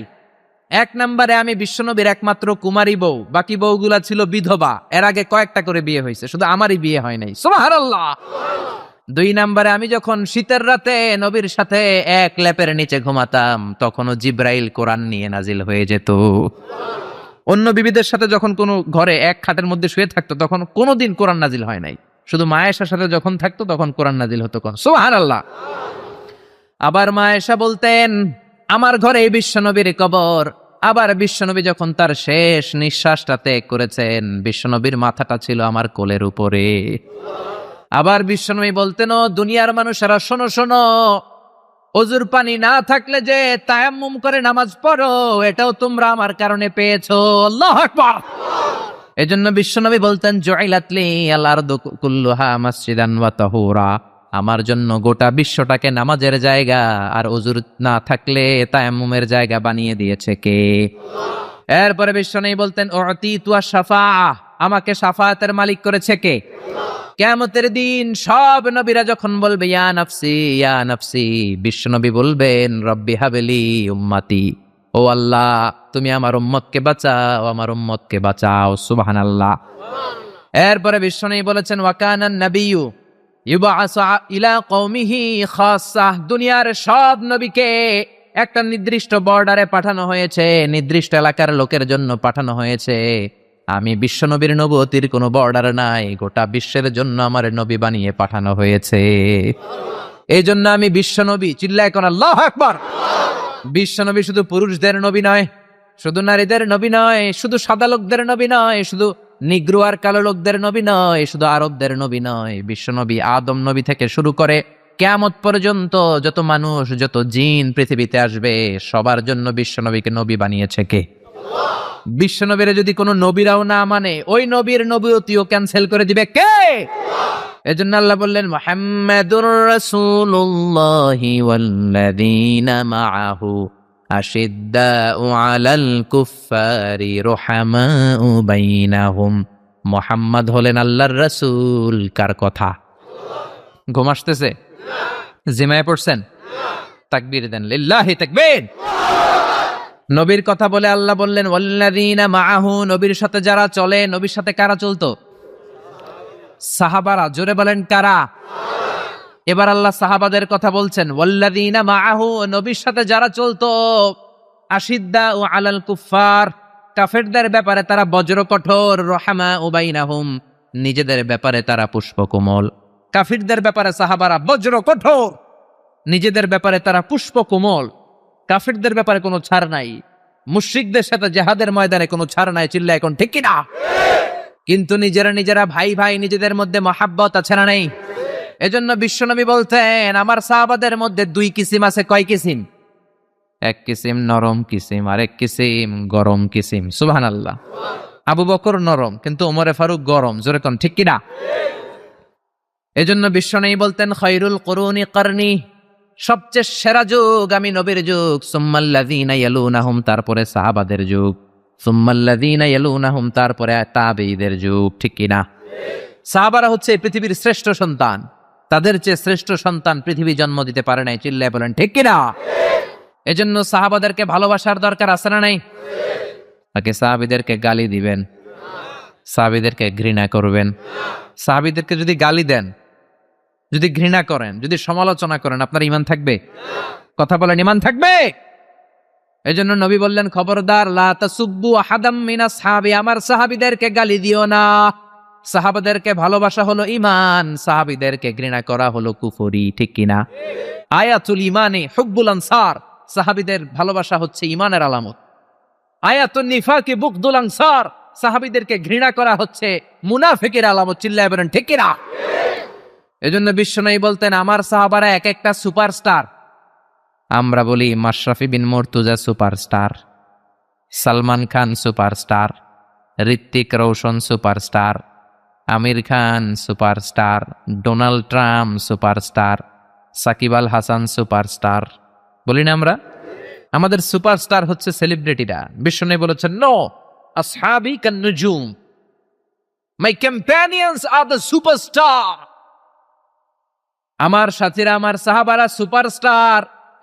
1 নম্বরে আমি বিশ্বনবীর একমাত্র কুমারী বউ, বাকি বউগুলা ছিল বিধবা, এর আগে কয়েকটা করে বিয়ে হয়েছে, শুধু আমারই বিয়ে হয় নাই। সুবহানাল্লাহ। 2 নম্বরে আমি যখন শীতের রাতে নবীর সাথে এক লেপের নিচে ঘুমাতাম, তখনও জিব্রাইল কোরআন নিয়ে নাজিল হয়ে যেত। অন্য বিবিদের সাথে যখন কোনো ঘরে এক খাটের মধ্যে শুয়ে থাকতো, তখন কোনোদিন কোরআন নাজিল হয় নাই। শুধু মা আয়েশার সাথে যখন থাকতো তখন কোরআন নাজিল হতো। সুবহানাল্লাহ। আবার মা আয়েশা বলতেন, আমার ঘরে বিশ্বনবীর কবর। আবার বিশ্বনবী যখন তার শেষ নিঃশ্বাসটা ত্যাগ করেছেন, বিশ্বনবীর মাথাটা ছিল আমার কোলের উপরে। আবার বিশ্বনবী বলতেন, ও দুনিয়ার মানুষেরা শোনো শোনো, ওযুর পানি না থাকলে যে তায়াম্মুম করে নামাজ পড়ো, এটাও তোমরা আমার কারণে পেয়েছো। আল্লাহু আকবার। এজন্য বিশ্বনবী বলতেন, জুইলাতলি আল আরদু কুল্লুহা মাসজিদান ওয়া তাহুরা, আমার জন্য গোটা বিশ্বটাকে নামাজের জায়গা আর ওযুর না থাকলে তায়াম্মুমের জায়গা বানিয়ে দিয়েছে কে? এরপরে বিশ্বনবী বলতেন, উতিতু আশ-শাফাআহ, আমাকে শাফায়াতের মালিক করেছে কে? কিয়ামতের দিন সব নবীরা যখন বলবে ইয়া নাফসি ইয়া নাফসি, বিশ্বনবী বলবেন, রব্বি হাবলি উম্মতি, ও আল্লাহ তুমি আমার উম্মতকে বাঁচাও, আমার উম্মতকে বাঁচাও। সুবহানাল্লাহ। এরপরে বিশ্বনবী বলেছেন, ওয়া কানান নাবিয়্যু ইউবআসু ইলা কওমিহি খাসসাহ, দুনিয়ার সব নবীকে একটা নির্দিষ্ট বর্ডারে পাঠানো হয়েছে, নির্দিষ্ট এলাকার লোকের জন্য পাঠানো হয়েছে। আমি বিশ্বনবীর নবুয়তির কোনো বর্ডার নাই, গোটা বিশ্বের জন্য আমার নবী বানিয়ে পাঠানো হয়েছে। এই জন্য আমি বিশ্বনবী। চিল্লায় কোন আল্লাহু আকবার। বিশ্বনবী শুধু পুরুষদের নবী নয়, শুধু নারীদের নবী নয়, শুধু সাদা লোকদের নবী নয়, শুধু নিগ্রো আর কালো লোকদের নবী নয়, শুধু আরবদের নবী নয়। বিশ্বনবী আদম নবী থেকে শুরু করে কিয়ামত পর্যন্ত যত মানুষ, যত জিন পৃথিবীতে আসবে, সবার জন্য বিশ্বনবীকে নবী বানিয়েছে কে? বিশ্বনবীর যদি কোনো নবীরাও না মানে, ওই নবীর নবুয়তিও ক্যান্সেল করে দিবে কে? এজন্য আল্লাহ বললেন, মুহাম্মাদুর রাসূলুল্লাহি ওয়াল্লাযীনা মাআহু আশিদ্দাউ আলাল কুফফারি রুহামাউ বাইনাহুম। মুহাম্মদ হলেন আল্লাহর রাসূল। কার কথা? ঘুম আসতেছে? জিমায় পড়ছেন? তাকবীর দেন, লিল্লাহি তাকবীর। নবীর কথা বলে আল্লাহ বললেন, ওয়াল্লাযীনা মাআহু, নবীর সাথে যারা চলে। নবীর সাথে কারা চলতো? সাহাবারা। জোরে বলেন কারা? এবার আল্লাহ সাহাবাদের কথা বলছেন, ওয়াল্লাযীনা মাআহু, নবীর সাথে যারা চলতো। আশিদ্দাউ আলাল কুফফার, কাফেরদের ব্যাপারে তারা বজ্র কঠোর। রুহামাউ বাইনাহুম, নিজেদের ব্যাপারে তারা পুষ্পকোমল। কাফিরদের ব্যাপারে সাহাবারা বজ্র কঠোর, নিজেদের ব্যাপারে তারা পুষ্পকোমল। কাফিরদের ব্যাপারে কোনো ছাড় নাই, মুশরিকদের সাথে জিহাদের ময়দানে কোনো ছাড় নাই। চিল্লা এখন ঠিক কিনা? কিন্তু নিজেরা ভাই ভাই, নিজেদের মধ্যে মহাব্বত আছে না নেই? এজন্য বিশ্বনবী বলতেন, আমার সাহাবাদের মধ্যে 2 কিসিম আছে। কয় কিসিম? 1 কিসিম নরম কিসিম, আর 1 কিসিম গরম কিসিম। সুবহানাল্লাহ। আবু বকর নরম, কিন্তু ওমরে ফারুক গরম। জোরে কোন ঠিক কিনা? এজন্য বিশ্বনবী বলতেন, খায়রুল কুরুনি করনি, সবচেয়ে সেরা যুগ আমি নবীর যুগ। সুম্মাল্লাযীনা ইয়ালুনাহুম, তারপরে সাহাবাদের যুগ। সুম্মাল্লাযীনা ইয়ালুনাহুম, তারপরে তাবেঈদের যুগ। ঠিক কিনা? সাহাবারা হচ্ছে পৃথিবীর শ্রেষ্ঠ সন্তান, তাদের চেয়ে শ্রেষ্ঠ সন্তান পৃথিবী জন্ম দিতে পারে নাই। চিল্লায় বলেন ঠিক কিনা? এজন্য সাহাবাদেরকে ভালোবাসার দরকার আছে না নাই? নাকি সাহাবীদেরকে গালি দিবেন, সাহাবীদেরকে ঘৃণা করবেন? সাহাবীদেরকে যদি গালি দেন, যদি ঘৃণা করেন, যদি সমালোচনা করেন, আপনার ঈমান থাকবে? কথা বলেন, ঈমান থাকবে? এজন্য নবী বললেন, খবরদার, লা তাসুব্বু আহাদাম মিন আসহাবি, আমার সাহাবীদেরকে গালি দিও না। সাহাবাদেরকে ভালোবাসা হলো ঈমান, সাহাবীদেরকে ঘৃণা করা হলো কুফরি। ঠিক কিনা? আয়াতুল ঈমানে হুব্বুল আনসার, সাহাবীদের ভালোবাসা হচ্ছে ঈমানের আলামত। আয়াতুন নিফাকি বুগদুল আনসার, সাহাবীদেরকে ঘৃণা করা হচ্ছে মুনাফিকের আলামত। চিল্লায় বলেন ঠিক কিনা? এজন্য বিশ্বনবী বলতেন, আমার সাহাবারা এক একটা সুপারস্টার। আমরা বলি Mashrafe bin Mortaza superstar, Salman Khan superstar, Hrithik Roshan superstar, Aamir Khan superstar, Donald Trump superstar, Shakib Al Hasan superstar. বলি না আমরা? আমাদের সুপারস্টার হচ্ছে সেলিব্রিটিরা। বিশ্বনবী বলেছেন, নো, আসহাবি কান নুজুম, মাই কম্প্যানিয়নস আর দ্য সুপারস্টার। আমার সাথীরা, আমার সাহাবারা সুপারস্টার।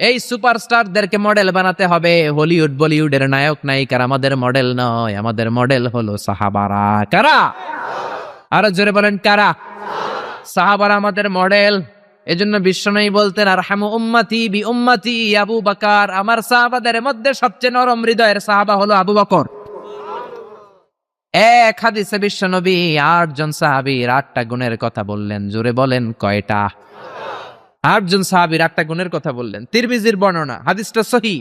এই সুপারস্টারদেরকে মডেল বানাতে হবে। হলিউড বলিউডের নায়ক নায়িকার আমাদের মডেল নয়, আমাদের মডেল হলো সাহাবারা। কারা? আরো জোরে বলেন, কারা? সাহাবারা আমাদের মডেল। এজন্য বিশ্বনবী বলতেন, আরহামু উম্মতি বি উম্মতি আবু বকর। আমার সাহাবাদের মধ্যে সবচেয়ে নরম হৃদয়ের সাহাবা হলো আবু বকর। এক হাদিসে বিশ্বনবী 8 জন সাহাবীর 8টা গুণের কথা বললেন। জোরে বলেন, কয়টা? 8 জন সাহাবীর 8টা গুণের কথা বললেন। তিরমিজির বর্ণনা, হাদিসটা সহিহ,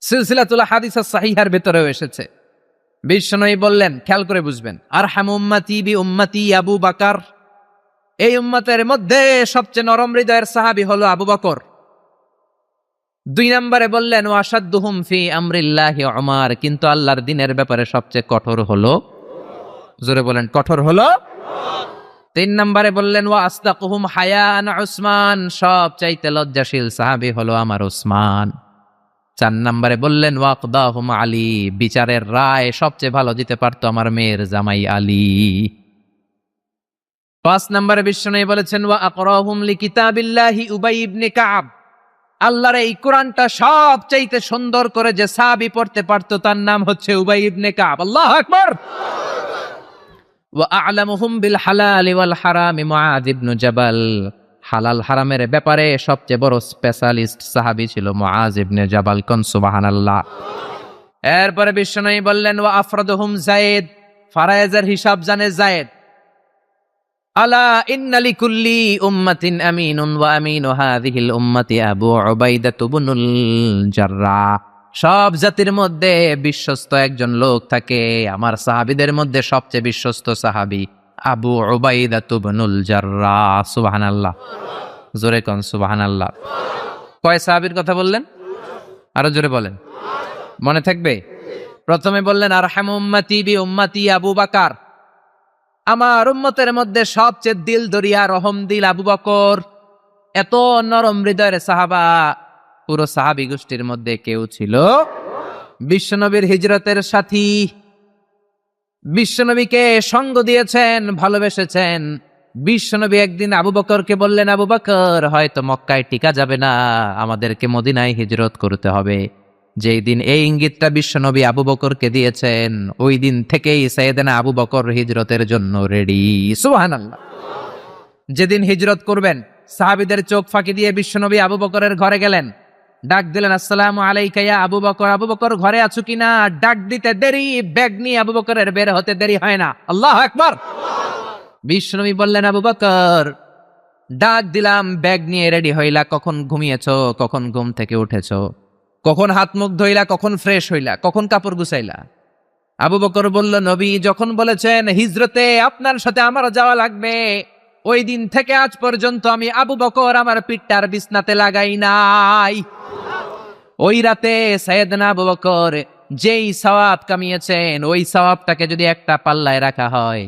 সিলসিলাতুল হাদিস সাহিহার ভেতরেও এসেছে। বিশ্বনবী বললেন, খেয়াল করে বুঝবেন, আরহামু উম্মতি বি উম্মতি আবু বকর। এই উম্মতের মধ্যে সবচেয়ে নরম হৃদয়ের সাহাবী হলো আবু বকর। 2 নম্বরে বললেন, ওয়াশাদ্দুহুম ফি আমরিল্লাহি উমর। কিন্তু আল্লাহর দ্বীনের ব্যাপারে সবচেয়ে কঠোর হলো, জোরে বলেন, কঠোর হলো। 3 নম্বরে বললেন, ওয়া আসদাকুহুম হায়ান উসমান। সবচাইতে লজ্জাশীল সাহাবী হলো আমার উসমান। 4 নম্বরে বললেন, ওয়াকদাহুম আলী। বিচারের রায় সবচেয়ে ভালো দিতে পারতো আমার মেয়ের জামাই আলী। 5 নম্বরে বিশ্বনবী বলেছেন, ওয়া আকরাহুম লিকিতাবিল্লাহি উবাই ইবনে কাব। আল্লাহর এই কোরআনটা সবচাইতে সুন্দর করে যে সাহাবী পড়তে পারতো তার নাম হচ্ছে উবাই ইবনে কাব। আল্লাহু আকবার। ওয়া আ'লামুহুম বিল হালালি ওয়াল হারামি মুআয ইবনে জাবাল। হালাল হারামের ব্যাপারে সবচেয়ে বড় স্পেশালিস্ট সাহাবী ছিল মুআয ইবনে জাবাল। কোন সুবহানাল্লাহ। এরপরে বিশ্বনবী বললেন, ওয়া আফরাদুহুম যায়েদ। ফারায়েজের হিসাব জানে যায়েদ। আলা ইন্না লিকুল্লি উম্মাতিন আমিনুন ওয়া আমিনু হাযিহিল উম্মতি আবু উবাইদা ইবনুল জাররাহ। সব জাতির মধ্যে বিশ্বস্ত একজন লোক থাকে, আমার সাহাবীদের মধ্যে সবচেয়ে বিশ্বস্ত সাহাবী আবু উবাইদা ইবনুল জাররাহ। সুবহানাল্লাহ। জোরে কোন সুবহানাল্লাহ। কয় সাহাবীর কথা বললেন? আরো জোরে বলেন, মনে থাকবে। প্রথমে বললেন, আরহামু উম্মতি বি উম্মতি আবু বকর। আমার উম্মতের মধ্যে সবচেয়ে দিল দরিয়া রহম দিল আবু বকর। এত নরম হৃদয়ের সাহাবা পুরো সাহাবী গোষ্ঠীর মধ্যে কেউ ছিল? বিশ্বনবীর হিজরতের সাথী, বিশ্বনবীকে সঙ্গ দিয়েছেন, ভালোবেসেছেন। বিশ্বনবী একদিন আবু বকরকে বললেন, আবু বকর, হয়তো মক্কায় টিকা যাবে না, আমাদেরকে মদিনায় হিজরত করতে হবে। যেই দিন এই ইঙ্গিতটা বিশ্বনবী আবু বকরকে দিয়েছেন, ওই দিন থেকেই সাইয়েদনা আবু বকর হিজরতের জন্য রেডি। সুবহানাল্লাহ। যেদিন হিজরত করবেন, সাহাবীদের চোখ ফাঁকি দিয়ে বিশ্বনবী আবু বকরের ঘরে গেলেন। ডাক দিলেন, আসসালামু আলাইকা ইয়া আবু বকর। আবু বকর ঘরে আছো কিনা? ডাক দিতে দেরি, ব্যাগ নিয়ে আবু বকরের বের হতে দেরি হয় না। আল্লাহু আকবার। বিশ্বনবী বললেন, আবু বকর, ডাক দিলাম, ব্যাগ নিয়ে রেডি হইলা, কখন ঘুমিয়েছো, কখন ঘুম থেকে উঠেছো, কখন হাত মুখ ধইলা, কখন ফ্রেশ হইলা, কখন কাপড় গুছাইলা? আবু বকর বলল, নবী যখন বলেছেন হিজরতে আপনার সাথে আমার যাওয়া লাগবে, ওই দিন থেকে আজ পর্যন্ত আমি আবু বকর আমার পিঠটার বিছনাতে লাগাই নাই। ওই রাতে সাইয়েদনা আবু বকর যেই সওয়াব কামিয়েছেন, ওই সওয়াবটাকে যদি একটা পাল্লায় রাখা হয়,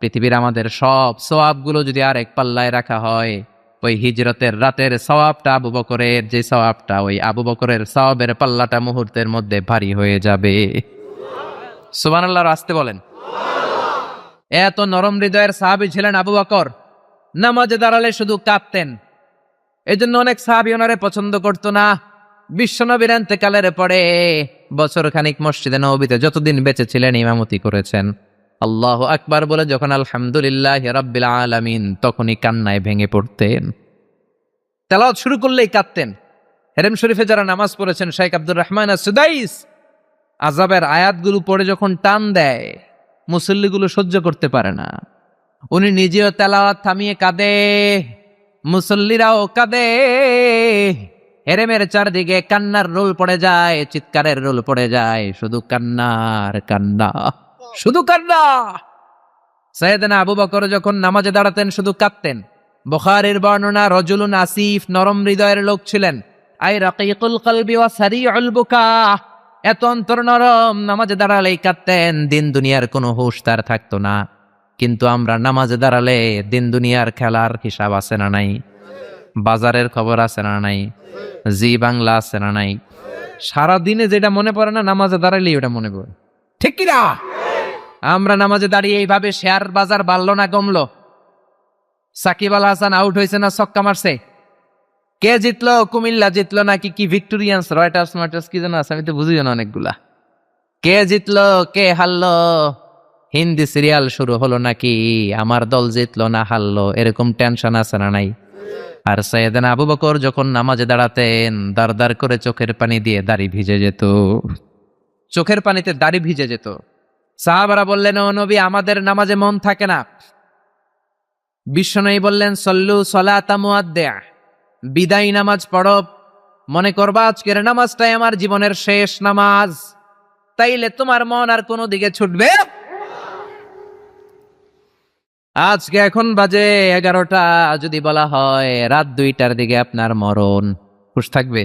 পৃথিবীর আমাদের সব সওয়াবগুলো যদি আরেক পাল্লায় রাখা হয়, ওই হিজরতের রাতের সওয়াবটা আবু বকরের যে সওয়াবটা, ওই আবু বকরের সওয়াবের পাল্লাটা মুহূর্তের মধ্যে ভারী হয়ে যাবে। সুবহানাল্লাহ। আসতে বলেন। এত নরম হৃদয়ের সাহাবী ছিলেন আবু বকর। নামাজে দাঁড়ালে শুধু কাঁদতেন। এজন্য অনেক সাহাবী ওনারে পছন্দ করতো না। বিশ্বনবীর ইন্তেকালের পরে বছর খানিক মসজিদে নববীতে যতদিন বেঁচে ছিলেন ইমামতি করেছেন। আল্লাহু আকবার বলে যখন আলহামদুলিল্লাহি রাব্বিল আলামিন, তখনই কান্নায় ভেঙে পড়তেন। তেলাওয়াত শুরু করলেই কাঁদতেন। হেরেম শরীফে যারা নামাজ পড়েছেন, শেখ আব্দুর রহমান আস-সুদাইস আযাবের আয়াতগুলো পড়ে যখন টান দেয়, মুসল্লিগুলো সহ্য করতে পারে না। উনি নিজেও তেলাওয়াত থামিয়ে কাঁদে, মুসল্লিরাও কাঁদে। হেরেমের চারদিকে কান্নার রোল পড়ে যায়, চিৎকারের রোল পড়ে যায়, শুধু কান্নার কান্না, শুধু কান্না। সাইয়েদনা আবু বকর যখন নামাজে দাঁড়াতেন শুধু কাঁদতেন। বুখারীর বর্ণনা, রজুলুন আসিফ, নরম হৃদয়ের লোক ছিলেন। আই রাকিকুল কলবি ওয়া সারিউল বুকা। এত অন্তর নরম, নামাজে দাঁড়ালেই কাঁদতেন। দিন দুনিয়ার কোনো হুঁশ তার থাকতো না। কিন্তু আমরা নামাজে দাঁড়ালে দিন দুনিয়ার খেলার হিসাব আছে না নাই? বাজারের খবর আছে না নাই? জি বাংলা আছে না নাই? সারাদিনে যেটা মনে পড়ে না, নামাজে দাঁড়ালেই ওটা মনে পড়ে। ঠিক কিনা? আমরা নামাজে দাঁড়িয়ে এইভাবে শেয়ার বাজার বাড়লো না কমলো? সাকিব আল হাসান আউট হয়েছে না ছক্কা মারছে? কে জিতলো? কুমিল্লা জিতলো নাকি কি ভিক্টোরিয়ান্স রয়টার্স মার্টার্স কি যেন আছে, আমি তো বুঝিও না অনেকগুলা। কে জিতলো কে হারলো? হিন্দি সিরিয়াল শুরু হলো নাকি আমার দল জিতলো না হারলো, এরকম টেনশন আছে না নাই? আর সাইয়েদনা আবু বকর যখন নামাজে দাঁড়াতেন দাঁড় দাঁড় করে চোখের পানি দিয়ে দাড়ি ভিজে যেত, চোখের পানিতে দাড়ি ভিজে যেত। সাহাবারা বললেন, ও নবী, আমাদের নামাজে মন থাকে না। বিশ্বনবী বললেন, সল্লু সলাতা মুআদ্দিআ, বিদায় নামাজ পড়ো, মনে করবা আজকের নামাজটাই আমার জীবনের শেষ নামাজ, তাইলে তোমার মন আর কোনো দিকে ছুটবে। আজকে এখন বাজে 11টা, যদি বলা হয় রাত 2টার দিকে আপনার মরণ, খুশ থাকবে?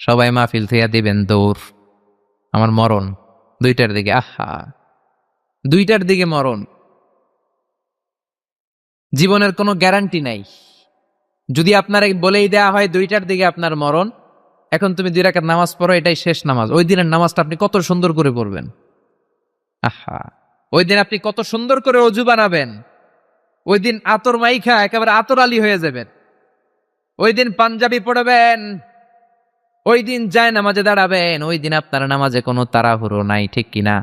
সবাই মাহফিল থিয়া দিবেন দৌড়, আমার মরণ 2টার দিকে। আহা, 2টার দিকে মরণ, জীবনের কোনো গ্যারান্টি নাই। যদি আপনার বলেই দেয়া হয় 2টার দিকে আপনার মরণ, এখন তুমি 2 রাকাত নামাজ পড়ো, এটাই শেষ নামাজ, ওই দিনের নামাজটা আপনি কত সুন্দর করে পড়বেন। আহা, ওই দিন আপনি কত সুন্দর করে অজু বানাবেন, ওই দিন আতর মাইখা একেবারে আতর আলী হয়ে যাবেন, ওই দিন পাঞ্জাবি পড়বেন, ওই দিন যায় নামাজে দাঁড়াবেন, ওই দিন আপনার নামাজে কোনো তাড়াহুড়ো নাই, ঠিক কিনা?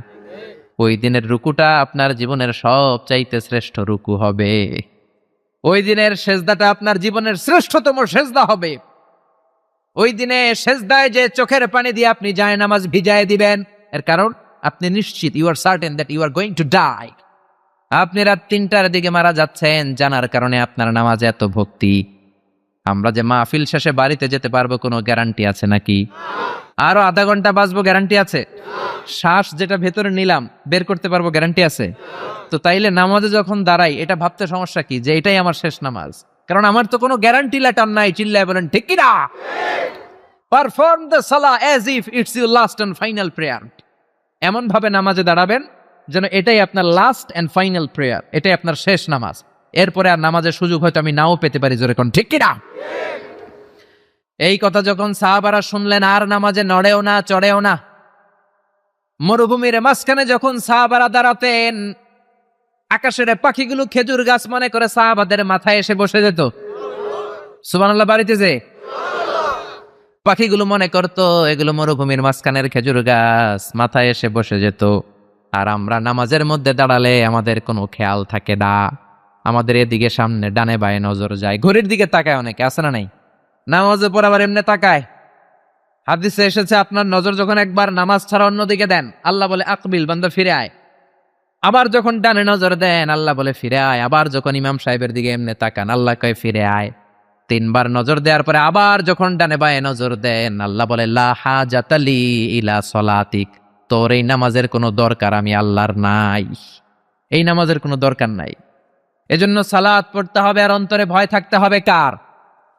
ওই দিনের রুকুটা আপনার জীবনের সব চাইতে শ্রেষ্ঠ রুকু হবে, ওই দিনের সেজদাটা আপনার জীবনের শ্রেষ্ঠতম সেজদা হবে। ওই দিনে সেজদায় যে চোখের পানি দিয়ে আপনি যায় নামাজ ভিজায় দিবেন, এর কারণ আপনি নিশ্চিত, you are certain that you are going to die. আপনি রাত 3টার দিকে মারা যাচ্ছেন, জানার কারণে আপনার নামাজে এত ভক্তি। আমরা যে মাহফিল শেষে বাড়িতে যেতে পারবো কোনো গ্যারান্টি আছে নাকি? আরো আধা ঘন্টা বাঁচবো, গ্যারান্টি আছে? শ্বাস যেটা ভেতরে নিলাম বের করতে পারবো, গ্যারান্টি আছে? তো তাইলে নামাজে যখন দাঁড়াই এটা ভাবতে সমস্যা কি যে এটাই আমার শেষ নামাজ? কারণ আমার তো কোনো গ্যারান্টি লেটার নাই। চিল্লায় বলেন ঠিক কিনা? পারফর্ম দ্য সালাহ as if it's your last and final prayer. এমন ভাবে নামাজে দাঁড়াবেন যেন এটাই আপনার লাস্ট এন্ড ফাইনাল প্রেয়ার, এটাই আপনার শেষ নামাজ। এরপরে আর নামাজের সুযোগ হয়তো আমি নাও পেতে পারি, জোরে কোন ঠিক কিনা? এই কথা যখন সাহাবারা শুনলেন আর নামাজে নড়েও না চড়েও না। মরুভূমির মাঝখানে যখন সাহাবারা দাঁড়াতেন, আকাশের পাখিগুলো খেজুর গাছ মনে করে সাহাবাদের মাথায় এসে বসে যেত। সুবহানাল্লাহ, বাড়িতে যে পাখিগুলো মনে করতো এগুলো মরুভূমির মাঝখানের খেজুর গাছ, মাথায় এসে বসে যেত। আর আমরা নামাজের মধ্যে দাঁড়ালে আমাদের কোনো খেয়াল থাকে না, আমাদের এদিকে সামনে ডানে বায়ে নজর যায়, ঘড়ির দিকে তাকায়, অনেকে আছে না নাই? নামাজে পর আবার এমনি তাকায়। হাদিসে এসেছে আপনার নজর যখন একবার নামাজ ছাড়া অন্যদিকে দেন, আল্লাহ বলে আকবিল, বান্দা ফিরে আয়। আবার যখন ডানে নজর দেন, আল্লাহ বলে ফিরে আয়। আবার যখন ইমাম সাহেবের দিকে এমনি তাকান, আল্লাহ কয় ফিরে আয়। 3বার নজর দেওয়ার পরে আবার যখন ডানে বায়ে নজর দেন, আল্লাহ বলে লা হাজাতা লি ইলা সলাতিক, তোর এই নামাজের কোনো দরকার আমি আল্লাহর নাই, এই নামাজের কোনো দরকার নাই। এজন্য সালাত পড়তে হবে আর অন্তরে ভয় থাকতে হবে কার?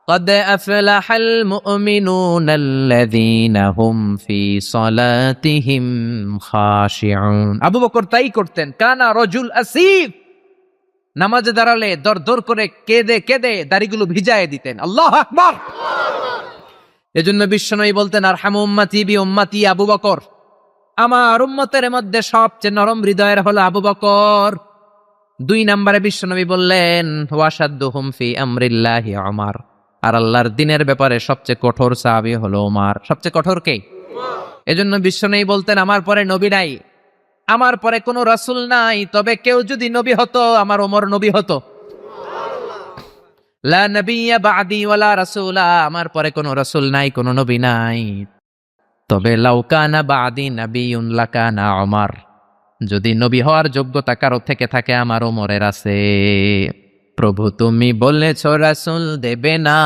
قد أفلح المؤمنون الذين هم في صلاتهم خاشعون। আবু বকর তাই করতেন, কানা রজুল আসিফ, নামাজে দাঁড়ালে দর দর করে কেঁদে কেঁদে দাড়িগুলো ভিজায় দিতেন। আল্লাহু আকবার। এজন্য বিশ্বনবী বলতেন, আরহামু উম্মতি বি উম্মতি আবু বকর, আমার উম্মতের মধ্যে সবচেয়ে নরম হৃদয়ের হলো আবু বকর। 2 নম্বরে বিশ্বনবী বললেন, ওয়াশাদ্দুহুম ফি আমরিল্লাহি উমর, আর আল্লাহর দ্বীনের ব্যাপারে সবচেয়ে কঠোর সাহাবী হলো উমর। সবচেয়ে কঠোর কে? এজন্য বিশ্বনবী বলতেন, আমার পরে নবী নাই, আমার পরে কোনো রাসূল নাই, তবে কেউ যদি নবী হতো আমার ওমর নবী হতো। লা নবিয়্যা বা'দি ওয়ালা রাসূলা, আমার পরে কোনো রাসূল নাই, কোনো নবী নাই, তবে লাউ কানা বা'দি নাবিয়্যুন লাকানা উমর, যদি নবী হওয়ার যোগ্যতা কারো থেকে থাকে আমার ওমরের আছে। প্রভু তুমি বলেছ রাসূল দেবে না,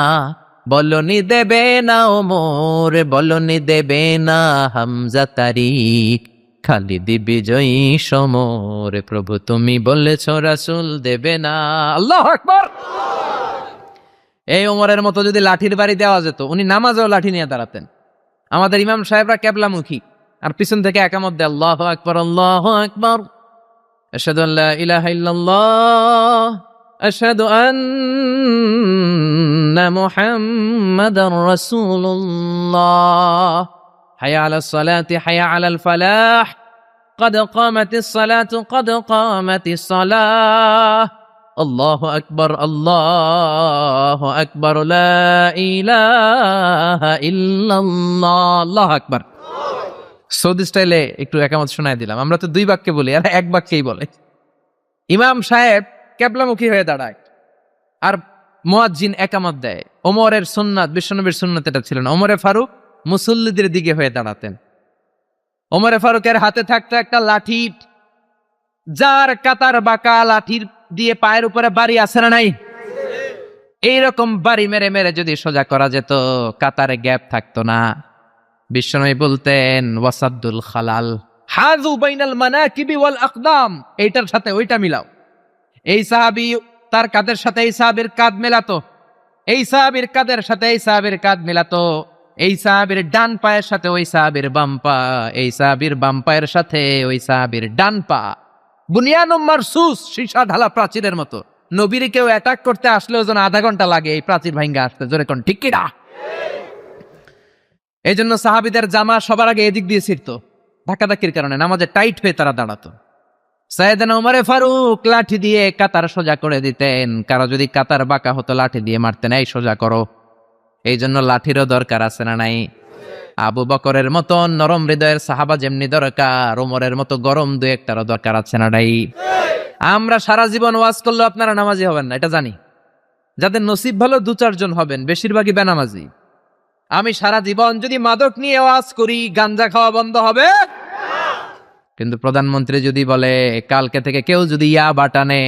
বলনি দেবে না ওমর, বলনি দেবে না হামজা তারিক, খালিদ বিজয়ী সমর। প্রভু তুমি বলেছ রাসূল দেবে না। আল্লাহু আকবার। এই ওমরের মতো যদি লাঠির বাড়ি দেওয়া যেত, উনি নামাজেও লাঠি নিয়ে দাঁড়াতেন। আমাদের ইমাম সাহেবরা কেবলামুখী, আর পিছন থেকে একামত দেয়, আল্লাহু আকবার, আল্লাহু আকবার, আশহাদু আল্লা ইলাহা ইল্লাল্লাহ, আশহাদু আন্না মুহাম্মাদার রাসূলুল্লাহ, হাইয়া আলাস সালাতি হাইয়া আলাল ফালাহ, ক্বাদ কামাতিস সালাতু ক্বাদ কামাতিস সালাহ, আল্লাহু আকবার, আল্লাহু আকবার, লা ইলাহা ইল্লাল্লাহ, আল্লাহু আকবার। সৌদি স্টাইলে একটু একামত শোনায় দিলাম। আমরা তো দুই বাক্যে বলি, আর এক বাক্যেই বলে। ইমাম সাহেব কেবলামুখী হয়ে দাঁড়ায়, আর মুয়াজ্জিন একামত দেয়। ওমরের সুন্নাত, বিশ্বনবীর সুন্নাত এটা ছিল না। ওমরে ফারুক মুসল্লিদের দিকে হয়ে দাঁড়াতেন। ওমরে ফারুকের হাতে থাকতো একটা লাঠি, যার কাতার বাঁকা, লাঠির দিয়ে পায়ের উপরে বাড়ি আছে না নাই? এইরকম বাড়ি মেরে মেরে যদি সোজা করা যেত, কাতারে গ্যাপ থাকতো না। বিশ্বনবী বলতেন ওয়াসাদ্দুল খালাল, হাযু বাইনাল মানাকিবি ওয়াল আকদাম, এইটার সাথে ওইটা মিলাও। এই সাহাবী তার কাদের সাথে এই সাহাবীর কাঁধ মেলাতো, এই সাহাবীর কাদের সাথে এই সাহাবীর কাঁধ মেলাতো, এই সাহাবীর ডান পায়ের সাথে ওই সাহাবীর বাম পা, এই সাহাবীর বাম পায়ের সাথে ওই সাহাবীর ডান পা। বুনিয়ানুম মারসুস, সীসা ঢালা প্রাচীরের মতো। নবীর কেউ অ্যাটাক করতে আসলেও যেন আধা ঘন্টা লাগে এই প্রাচীর ভাঙ্গা আসতে। জোরে কোন ঠিক কিনা? এই জন্য সাহাবীদের জামা সবার আগে এদিক দিয়ে ছিড়তো, ধাক্কাধাক্কির কারণে নামাজে টাইট হয়ে তারা দাঁড়াতো। সাইয়েদনা ওমরে ফারুক লাঠি দিয়ে কাতার সোজা করে দিতেন। কারো যদি কাতার বাঁকা হতো, লাঠি দিয়ে মারতেন, এই সোজা করো। এই জন্য লাঠিরও দরকার আছে না নাই? আবু বকরের মতো নরম হৃদয়ের সাহাবা যেমনি দরকার, ওমরের মতো গরম দু একটারও দরকার আছে না নাই? আমরা সারা জীবন ওয়াজ করলে আপনারা নামাজি হবেন না, এটা জানি। যাদের নসিব ভালো দু চারজন হবেন, বেশিরভাগই বেনামাজি। আমি সারা জীবন যদি মাদক নিয়ে ওয়াজ করি, গাঞ্জা খাওয়া বন্ধ হবে? কিন্তু প্রধানমন্ত্রী যদি বলে কালকে থেকে কেউ যদি ইয়া বাটানে,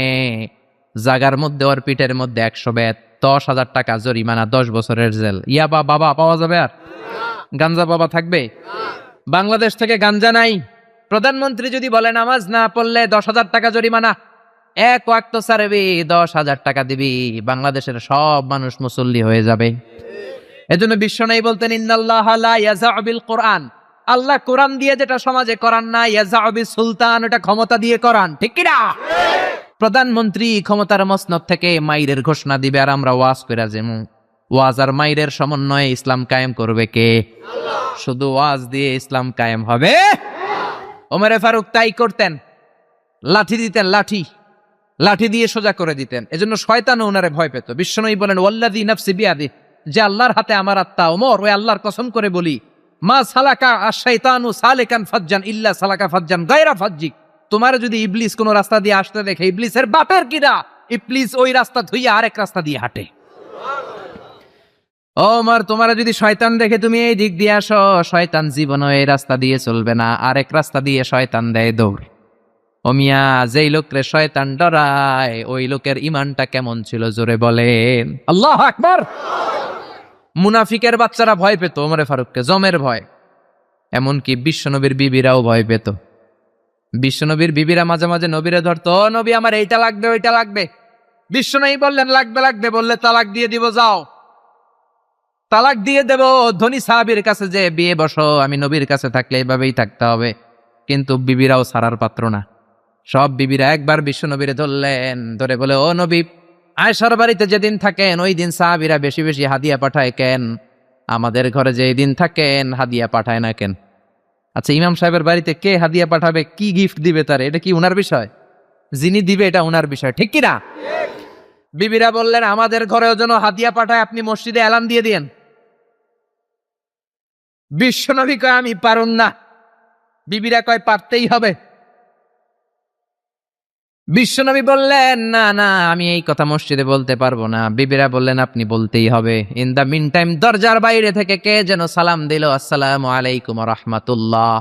জাগার মধ্যে ওর পিঠের মধ্যে 100 বেত, 10,000 টাকা জরিমানা, 10 বছরের জেল। ইয়া বাবা পাওয়া যাবে? আর গাঞ্জা বাবা থাকবে? বাংলাদেশ থেকে গাঞ্জা নাই। প্রধানমন্ত্রী যদি বলে নামাজ না পড়লে 10,000 টাকা জরিমানা, এক ওয়াক্ত ছাড়বি 10,000 টাকা দিবি, বাংলাদেশের সব মানুষ মুসল্লি হয়ে যাবে। এজন্য বিশ্বনবী বলতেন ইন্নাল্লাহা লা ইয়াযাউ বিল কোরআন, আল্লাহ কোরআন দিয়ে যেটা সমাজে করান না, ইয়াযাউ বিস সুলতান, এটা ক্ষমতা দিয়ে করান। ঠিক কি না? প্রধানমন্ত্রী ক্ষমতার মসনদ থেকে মাইরের ঘোষণা দিবে, আর আমরা ওয়াজ করে যেমু ওয়াজ আর মাইরের সমন্বয়ে ইসলাম কায়েম করবে কে? আল্লাহ। শুধু ওয়াজ দিয়ে ইসলাম কায়েম হবে? ওমরে ফারুক তাই করতেন, লাঠি দিতেন, লাঠি দিয়ে সোজা করে দিতেন। এজন্য শয়তান ওনারে ভয় পেত। বিশ্বনবী বলেন ওয়াল্লাযী নাফসি বিয়াদিহি, যে আল্লাহর হাতে আমার আত্মা, ওমর ওই আল্লাহর কসম করে বলি, মা সালাকা আশ-শাইতানু সালিকান ফাজ্জান ইল্লা সালাকা ফাজ্জান গায়রা ফাজ্জিক। তোমার যদি ইবলিস কোন রাস্তা দিয়ে আসতে দেখে, ইবলিসের বাপের কিরা, ইবলিস ওই রাস্তা ধুইয়া আরেক রাস্তা দিয়ে হাঁটে। ওমর, তোমার যদি শয়তান দেখে তুমি এই দিক দিয়ে আসো, শয়তান জীবনও এই রাস্তা দিয়ে চলবে না, আরেক রাস্তা দিয়ে শয়তান দেয় দৌড়। ও মিয়া, যেই লোকরে শয়তান ডরায় ওই লোকের ইমানটা কেমন ছিল জোরে বলেন আল্লাহু আকবার। মুনাফিকের বাচ্চারা ভয় পেত ওমরে ফারুককে, জমের ভয়। এমনকি বিশ্বনবীর বিবিরাও ভয় পেত। বিশ্বনবীর বিবিরা মাঝে মাঝে নবীরে ধরতো, ও নবী আমার এইটা লাগবে ওইটা লাগবে। বিশ্বনবী বললেন লাগবে, বললে তালাক দিয়ে দিব, যাও তালাক দিয়ে দেব। ধনী সাহাবীর কাছে যে বিয়ে বসো, আমি নবীর কাছে থাকলে এইভাবেই থাকতে হবে। কিন্তু বিবিরাও ছাড়ার পাত্র না। সব বিবিরা একবার বিশ্বনবীরে ধরলেন, ধরে বলে, ও নবী, আয়েশার বাড়িতে যেদিন থাকেন ওই দিন সাহাবীরা বেশি বেশি হাদিয়া পাঠায় কেন? আমাদের ঘরে যে দিন থাকেন হাদিয়া পাঠায় না কেন? আচ্ছা, ইমাম সাহেবের বাড়িতে কে হাদিয়া পাঠাবে, কি গিফট দিবে তার, এটা কি উনার বিষয়? যিনি দিবে এটা উনার বিষয়, ঠিক কিনা? বিবিরা বললেন, আমাদের ঘরেও যেন হাদিয়া পাঠায়, আপনি মসজিদে এলান দিয়ে দিয়েন। বিশ্বনবী কয়, আমি পারুন না। বিবিরা কয়, পারতেই হবে। বিশ্বনবী বললেন, না না, আমি এই কথা মসজিদে বলতে পারবো না। বিবিরা বললেন, আপনি বলতেই হবে। ইন দা মিন টাইম দরজার বাইরে থেকে কে যেন সালাম দিল, আসসালামু আলাইকুম ওয়া রাহমাতুল্লাহ।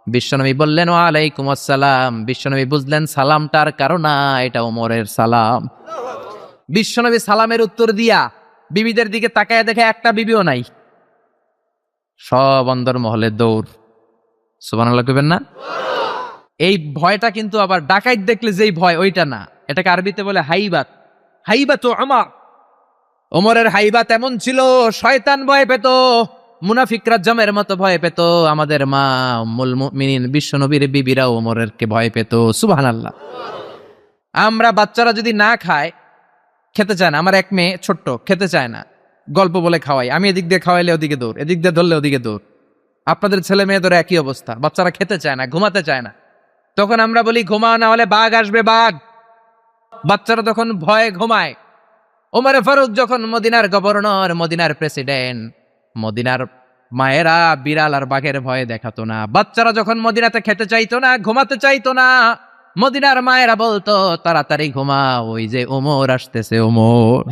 বিশ্বনবী বললেন, ওয়া আলাইকুম আসসালাম। বিশ্বনবী বুঝলেন সালামটার কারণ না, এটা ওমরের সালাম। বিশ্বনবী সালামের উত্তর দিয়া বিবিদের দিকে তাকায় দেখে একটা বিবিও নাই। সব অন্দরমহলে দৌড়। সুবহানাল্লাহ কইবেন না? এই ভয়টা কিন্তু আবার ডাকাইত দেখলে যেই ভয় ওইটা না, এটাকে আরবিতে বলে হাইবাত। হাইবাত ওমর, ওমরের হাইবাত এমন ছিল, শয়তান ভয় পেত, মুনাফিকরা জমের মতো ভয় পেত। আমাদের মা উম্মুল মুমিনিন বিশ্বনবীর বিবিরা ওমরেরকে ভয় পেত। সুবহানাল্লাহ। আমরা বাচ্চারা যদি না খায়, খেতে চায় না, আমার এক মেয়ে ছোট্ট, খেতে চায় না, গল্প বলে খাওয়াই, আমি এদিক দিয়ে খাওয়াইলে ওদিকে দৌড়, এদিক দিয়ে ধরলে ওদিকে দৌড়। আপনাদের ছেলে মেয়েদের একই অবস্থা, বাচ্চারা খেতে চায় না, ঘুমাতে চায় না। তখন আমরা বলি, ঘুমাও না হলে বাঘ আসবে, বাঘ। বাচ্চারা তখন ভয়ে ঘুমায়। ওমরে ফারুক যখন মদিনার গভর্নর, মদিনার প্রেসিডেন্ট, মদিনার মায়েরা বিড়াল আর বাঘের ভয়ে দেখাতো না। বাচ্চারা যখন মদিনাতে খেতে চাইতো না, ঘুমাতে চাইতো না, মদিনার মায়েরা বলতো তাড়াতাড়ি ঘুমা, ওই যে ওমর আসতেছে, ওমর।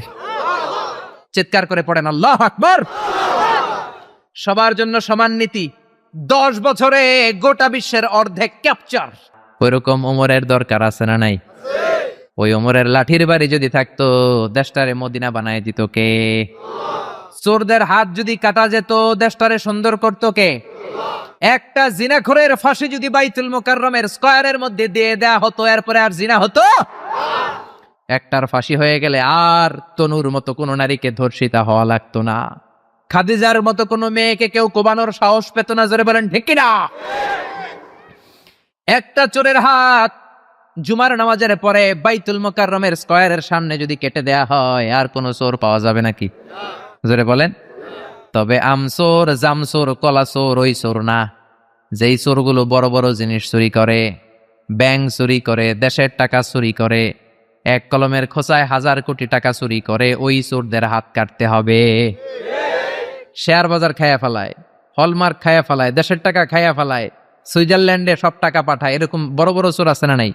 চিৎকার করে পড়েন আল্লাহু আকবার। সবার জন্য সমান নীতি, 10 বছরে গোটা বিশ্বের অর্ধেক ক্যাপচার। ওইরকম ওমরের দরকার আছে না নাই? ওই ওমরের লাঠির বাড়ি যদি থাকতো, দেশটারে মদিনা বানায় দিত কে? চোরদের হাত যদি কাটা যেত, দেশটারে সুন্দর করতো কে? একটা জিনাখোরের ফাঁসি যদি বাইতুল মুকাররমের স্কয়ারের মধ্যে দিয়ে দেয়া হতো, এরপরে আর জিনা হতো? একটার ফাঁসি হয়ে গেলে আর তনুর মতো কোনো নারীকে ধর্ষিতা হওয়া লাগতো না। খাদিজার মতো কোনো মেয়েকে কেউ কোবানোর সাহস পেত না। জোরে বলেন ঠিক কিনা? একটা চোরের হাত জুমার নামাজের পরে বাইতুল মুকাররমের স্কয়ারের সামনে যদি কেটে দেয়া হয়, আর কোনো চোর পাওয়া যাবে নাকি? জোরে বলেন। তবে আমচোর, জামচোর, কলাচোর ওই চোর না, যেই চোরগুলো বড় বড় জিনিস চুরি করে, ব্যাংক চুরি করে, দেশের টাকা চুরি করে, এক কলমের খোঁচায় 1000 কোটি টাকা চুরি করে, ওই চোরদের হাত কাটতে হবে। শেয়ার বাজার খায়া ফেলায়, হলমার্ক খায়া ফেলায়, দেশের টাকা খায়া ফেলায়, সুইজারল্যান্ডে সব টাকা পাঠায়, এরকম বড় বড় চোর আছে না নাই?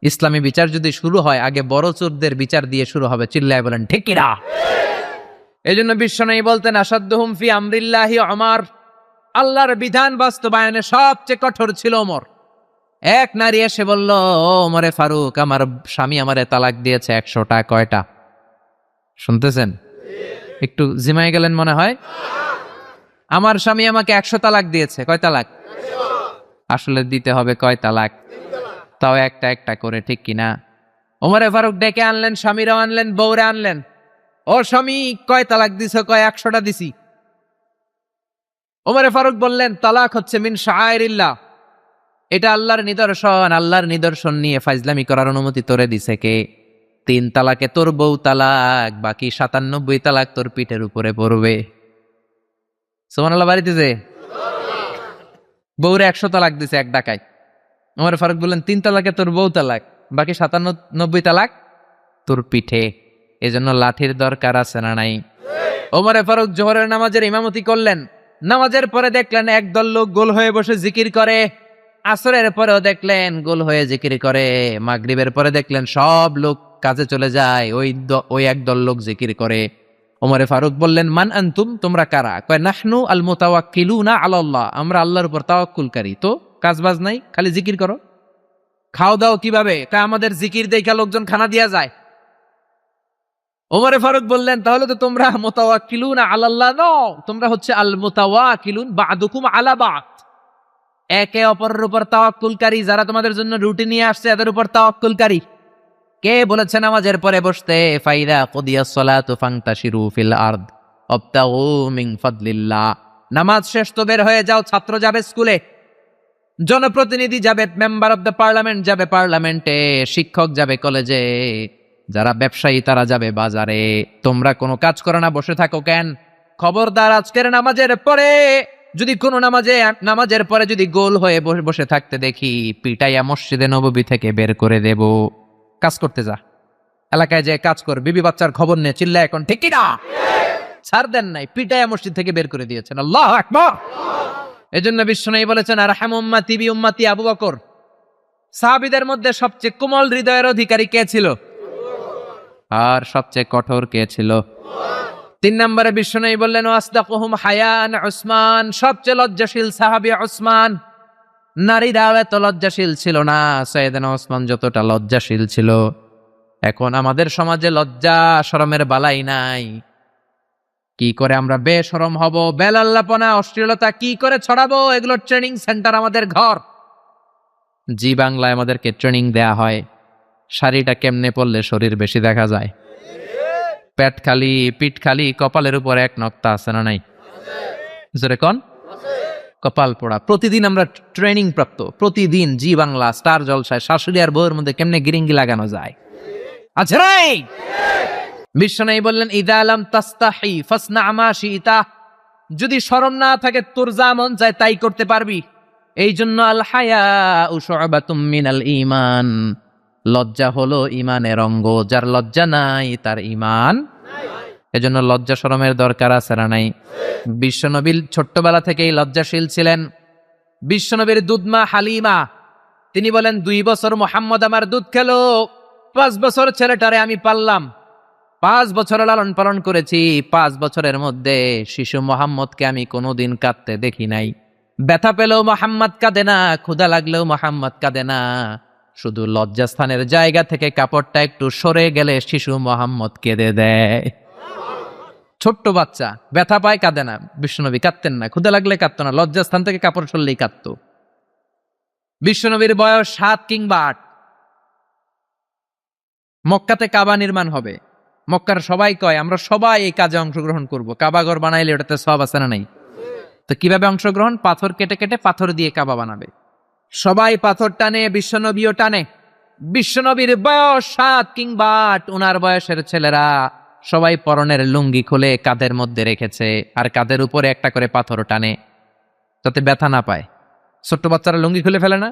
ইসলামী বিচার যদি শুরু হয়, আগে বড় চোরদের বিচার দিয়ে শুরু হবে। চিল্লায় বলেন ঠিক কিনা? এই জন্য বিশ্বনবী বলতেন আসাদ্দুহুম ফি আমরিল্লাহি ওমর, আল্লাহর বিধান বাস্তবায়নে সবচেয়ে কঠোর ছিল ওমর। এক নারী এসে বলল, ওমরে ফারুক, আমার স্বামী আমারে তালাক দিয়েছে 100টা। কয়টা? শুনতেছেন? একটু জিমাই গেলেন মনে হয়। আমার স্বামী আমাকে 100 তালাক দিয়েছে। কয় তালাক? আসলে দিতে হবে কয় তালাক? তাও একটা একটা করে, ঠিক কিনা? ওমরে ফারুক ডেকে আনলেন, স্বামীরাও আনলেন, বউরে আনলেন। ও স্বামী, কয় তালাক দিছ? কয় 100টা দিছি। ওমরে ফারুক বললেন, তালাক হচ্ছে মিন শাআইরিল্লাহ, এটা আল্লাহর নিদর্শন। আল্লাহর নিদর্শন নিয়ে ফাইজলামি করার অনুমতি তোরে দিছে কে? 3 তালাকে তোর বউ তালাক, বাকি 97 তালাক তোর পিঠের উপরে পড়বে। সুবহানাল্লাহ বাড়িতেছে। বউরে 100 তালাক দিছে এক ডাকায়। ওমর ফারুক বললেন, 3 তালাকে তোর বউ তালাক, বাকি 97 তালাক তোর পিঠে। এজন্য লাঠির দরকার আছে না নাই? ওমরে ফারুক জোহরের নামাজের ইমামতি করলেন। নামাজের পরে দেখলেন একদল লোক গোল হয়ে বসে জিকির করে। আসরের পরেও দেখলেন গোল হয়ে জিকির করে। মাগরিবের পরে দেখলেন সব লোক কাজে চলে যায়, ওই একদল লোক জিকির করে। ওমরে ফারুক বললেন, মান আনতুম, তোমরা কারা? কয় নাহনু আল মুতাওয়াক্কিলুনা আলাল্লাহ, আমরা আল্লাহর উপর তাওয়াক্কুলকারী। তো কাজবাজ নাই, খালি জিকির করো। খাও দাও কিভাবে? কয় আমাদের জিকির দেখা লোকজন খানা দিয়া যায়। ওমরে ফারুক বললেন, তাহলে তো তোমরা মুতাওয়াক্কিলুনা আলাল্লাহ নও, তোমরা হচ্ছে আল মুতাওয়াক্কিলুন বা'দুকুম আলা বা'দ, একে অপরের উপর তাওয়াক্কুলকারী। যারা তোমাদের জন্য রুটি নিয়ে আসছে এদের উপর তাওয়াক্কুলকারী। কে বলেছে নামাজের পরে বসতে? ফাইদা কুদিয়াস সালাতু ফান্তাশিরু ফিল আরদ ওয়াবতাগু মিন ফাদলিল্লাহ। নামাজ শেষ তো বের হয়ে যাও। ছাত্র যাবে স্কুলে, জনপ্রতিনিধি যাবে, মেম্বার অফ দ্য পার্লামেন্ট যাবে পার্লামেন্টে, শিক্ষক যাবে কলেজে, যারা ব্যবসায়ী তারা যাবে বাজারে। তোমরা কোনো কাজ করো না, বসে থাকো কেন? খবরদার, আজকের নামাজের পরে যদি কোনো নামাজের পরে যদি গোল হয়ে বসে থাকতে দেখি, পিটাইয়া মসজিদে নববী থেকে বের করে দেব। কাজ করতে যা, এলাকায় যে কাজ কর, বিবি বাচ্চার খবর নিয়ে চিল্লা এখন ঠিক কিনা? ছাড় দেন নাই, পিটাইয়া মসজিদ থেকে বের করে দিয়েছেন। আল্লাহু আকবার। এজন্য বিশ্বনবী বলেছেন, আরহাম উম্মতি বি উম্মতি আবু বকর। সাহাবীদের মধ্যে সবচেয়ে কোমল হৃদয়ের অধিকারী কে ছিল? আর সবচেয়ে কঠোর কে ছিল? 3 নম্বরে বিশ্বনবী বললেন, ওয়াসদাকুহুম হায়ান উসমান, সবচেয়ে লজ্জাশীল সাহাবী উসমান। নারীরাও এত লজ্জাশীল ছিল না সাইয়েদনা ওসমান যতটা লজ্জাশীল ছিল। এখন আমাদের সমাজে লজ্জা শরমের বালাই নাই। কি করে আমরা বেশরম হব, বেলাল্লাপনা, অশ্লীলতা কি করে ছড়াবো, এগুলোর ট্রেনিং সেন্টার আমাদের ঘর। জি বাংলায় আমাদেরকে ট্রেনিং দেয়া হয় শাড়িটা কেমনে পরলে শরীর বেশি দেখা যায়, পেট খালি, পিঠ খালি, কপালের উপর এক নক্তা আছে না নাই? জোরে কোন? কপাল পোড়া। প্রতিদিন আমরা ট্রেনিং প্রাপ্ত, প্রতিদিন জি বাংলা স্টার জলসায় শাশুড়ি আর বউয়ের মধ্যে কেমনে গিরিঙ্গি লাগানো যায়। আচ্ছা রাই, বিশ্বনবী বললেন, ইদা লাম তাস্তাহি ফাসনা মা শিতা, যদি শরম না থাকে তোর যা মন চায় তাই করতে পারবি। এই জন্য আল হায়া শুআবাতুম মিনাল ঈমান, লজ্জা হলো ইমানের অঙ্গ, যার লজ্জা নাই তার ইমান। এজন্য লজ্জা শরমের দরকার আছে না নাই? বিশ্বনবী ছোট্টবেলা থেকেই লজ্জাশীল ছিলেন। বিশ্বনবীর দুধমা হালিমা তিনি বলেন, 2 বছর মোহাম্মদ আমার দুধ খেলো, 5 বছর ছেলেটারে আমি পাললাম, 5 বছর লালন পালন করেছি, 5 বছরের মধ্যে শিশু মোহাম্মদকে আমি কোনোদিন কাঁদতে দেখি নাই। ব্যথা পেলেও মোহাম্মদ কাঁদে না, ক্ষুধা লাগলেও মোহাম্মদ কাঁদে না, শুধু লজ্জাস্থানের জায়গা থেকে কাপড়টা একটু সরে গেলে শিশু মোহাম্মদ কেঁদে দেয়। ছোট্ট বাচ্চা ব্যথা পায়, কাঁদে না। বিশ্বনবী কাঁদতেন না, ক্ষুধা লাগলে কাঁদতো না, লজ্জাস্থান থেকে কাপড় সরলেই কাঁদতো। বিশ্বনবীর বয়স 7 কিংবা 8। মক্কাতে কাবা নির্মাণ হবে। মক্কার সবাই কয় আমরা সবাই এই কাজে অংশগ্রহণ করব। কাবাঘর বানাইলে ওটাতে সব আছে না নাই? তো কিভাবে অংশগ্রহণ? পাথর কেটে কেটে পাথর দিয়ে কাবা বানাবে। সবাই পাথর টানে, বিশ্বনবীও টানে। বিশ্বনবীর বয়স 7 কিংবা 8। ওনার বয়সের ছেলেরা সবাই পরনের লুঙ্গি খুলে কাঁধের মধ্যে রেখেছে, আর কাঁধের উপরে একটা করে পাথর টানে যাতে ব্যথা না পায়। ছোট্ট বাচ্চারা লুঙ্গি খুলে ফেলে না?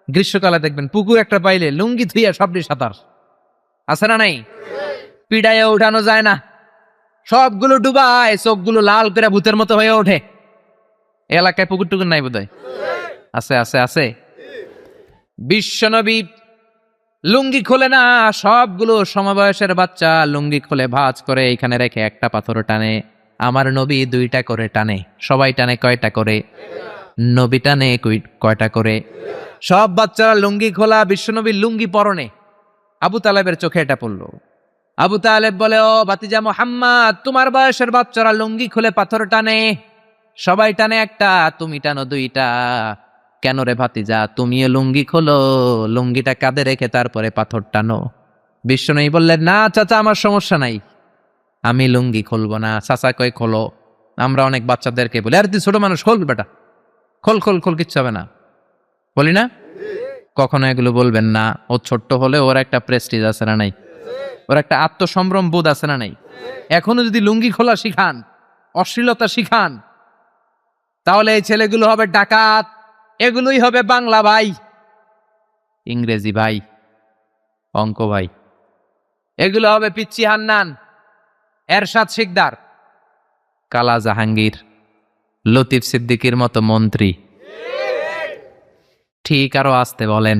গ্রীষ্মকালে দেখবেন পুকুর একটা পাইলে লুঙ্গি ধুইয়া সবটি সাঁতার, আছে না নাই? পিড়াইয়া উঠানো যায় না, সবগুলো ডুবায়, চোখগুলো লাল করে ভূতের মতো হয়ে ওঠে। এলাকায় পুকুর টুকুর নাই বোধহয়? আছে আছে আছে। বিশ্বনবী লুঙ্গি খোলে না, সবগুলো সমবয়সের বাচ্চা লুঙ্গি খুলে ভাঁজ করে এখানে রেখে একটা পাথর টানে। আমার নবী 2টা করে টানে। সবাই টানে কয়টা করে? নবী টানে কয়টা করে? সব বাচ্চারা লুঙ্গি খোলা, বিশ্বনবীর লুঙ্গি পরনে। আবু তালেবের চোখে এটা পড়লো। আবু তালেব বলে, ও ভাতিজা মুহাম্মদ, তোমার বয়সের বাচ্চারা লুঙ্গি খুলে পাথর টানে, সবাই টানে একটা, তুমি টানো 2টা। কেন রে ভাতিজা, তুমিও লুঙ্গি খোলো, লুঙ্গিটা কাঁধে রেখে তারপরে পাথর টানো। বিশ্বনবী বললেন, না চাচা, আমার সমস্যা নাই, আমি লুঙ্গি খুলবো না। চাচা কই খোলো। আমরা অনেক বাচ্চাদেরকে বলি, আর তুই ছোট মানুষ, খোল বেটা, খোল খোল খোল, কিচ্ছু হবে না, বলি না? কখনো এগুলো বলবেন না। ও ছোট্ট হলে ওর একটা প্রেস্টিজ আছে না নাই? ওর একটা আত্মসম্ভ্রম বোধ আছে না নাই? এখনো যদি লুঙ্গি খোলা শিখান, অশ্লীলতা শিখান, তাহলে এই ছেলেগুলো হবে ডাকাত, এগুলোই হবে বাংলা ভাই, ইংরেজি ভাই, অঙ্ক ভাই, এগুলো হবে পিচ্চি হান্নান, এরশাদ শিকদার, কালা জাহাঙ্গীর, লতিফ সিদ্দিকীর মতো মন্ত্রী। ঠিক, আরো আসতে বলেন।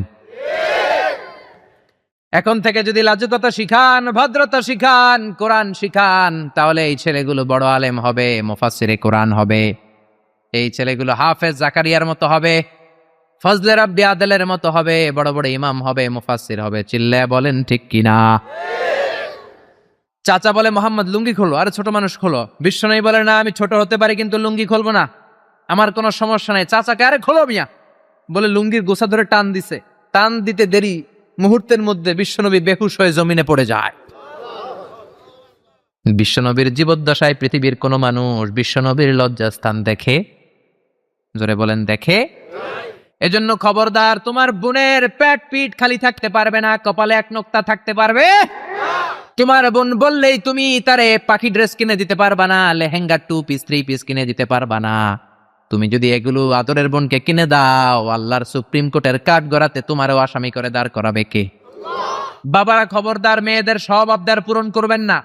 এখন থেকে যদি লাজুকতা শিখান, ভদ্রতা শিখান, কোরআন শিখান, তাহলে এই ছেলেগুলো বড় আলেম হবে, মুফাসসিরে কোরআন হবে। এই ছেলেগুলো হাফেজ জাকারিয়ার মতো হবে, ফজলে রাব্বি আদেলের মতো হবে, বড় বড় ইমাম হবে, মুফাসসির হবে। চিল্লায়া বলেন ঠিক কিনা? চাচা বলে, মোহাম্মদ লুঙ্গি খোলো। আরে ছোট মানুষ খোলো। বিশ্বনবী বলে, না আমি ছোট হতে পারি কিন্তু লুঙ্গি খুলবো না, আমার কোনো সমস্যা নাই। চাচাকে, আরে খোলো মিয়া, বলে লুঙ্গির গোছা ধরে টান দিছে। টান দিতে দেরি, মুহূর্তের মধ্যে বিশ্বনবী বেহুশ হয়ে জমিনে পড়ে যায়। বিশ্বনবীর জীবদ্দশায় পৃথিবীর কোন মানুষ বিশ্বনবীর লজ্জাস্থান দেখে? জোরে বলেন, দেখে? এজন্য খবরদার, তোমার বোনের পেট পিঠ খালি থাকতে পারবে না, কপালে 1 নোক্তা থাকতে পারবে। তোমার বোন বললেই তুমি তারে পাখি ড্রেস কিনে দিতে পারবা না, লেহেঙ্গা 2 পিস 3 পিস কিনে দিতে পারবা না। তুমি যদি এগুলো আদরের বোনকে কিনে দাও, আল্লাহর সুপ্রিম কোর্টের কাঠ গড়াতে তোমারও আসামি করে দাঁড় করাবে কে? বাবারা খবরদার, মেয়েদের সব আবদার পূরণ করবেন না।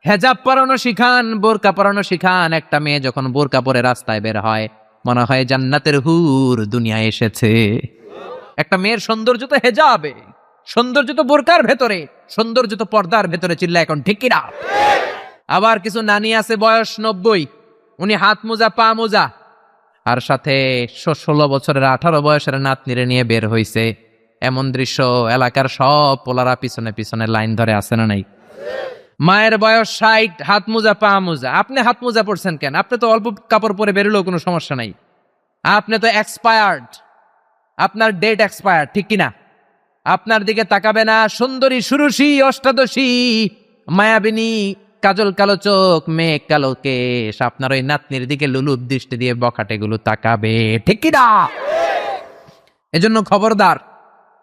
হেজাব পরানো শিখান, বোরকা পরানো শিখান। একটা মেয়ে যখন বোরকা পরে রাস্তায় বের হয়, মনে হয় জান্নাতের হুর দুনিয়ায় এসেছে। একটা মেয়ের সৌন্দর্য তো হেজাবে, সৌন্দর্য তো বোরকার ভেতরে, সৌন্দর্য তো পর্দার ভেতরে। চিল্লা এখন ঠিক কিনা? আবার কিছু নানি আছে বয়স 90, উনি হাত মোজা পা মোজা, আর সাথে 16 বছরের 18 বয়সের নাতনিরে নিয়ে বের হইছে। এমন দৃশ্য এলাকার সব পোলারা পিছনে পিছনে লাইন ধরে, আছে না নাই? মায়ের বয়স 60, হাত মোজা পা মোজা। আপনি হাত মোজা পরছেন কেন? আপনি তো অল্প কাপড় পরে বেরোলেও কোনো সমস্যা নাই, আপনি তো এক্সপায়ার্ড, আপনার ডেট এক্সপায়ার্ড, ঠিক কিনা? আপনার দিকে তাকাবে না সুন্দরী, সুরুষী, অষ্টাদশী, মায়াবিনী, কাজল কালো চোখ, মেঘ কালো কেশ, আপনার ওই নাতনির দিকে লুলুপ দৃষ্টি দিয়ে বখাটেগুলো তাকাবে, ঠিক কিনা? এজন্য খবরদার,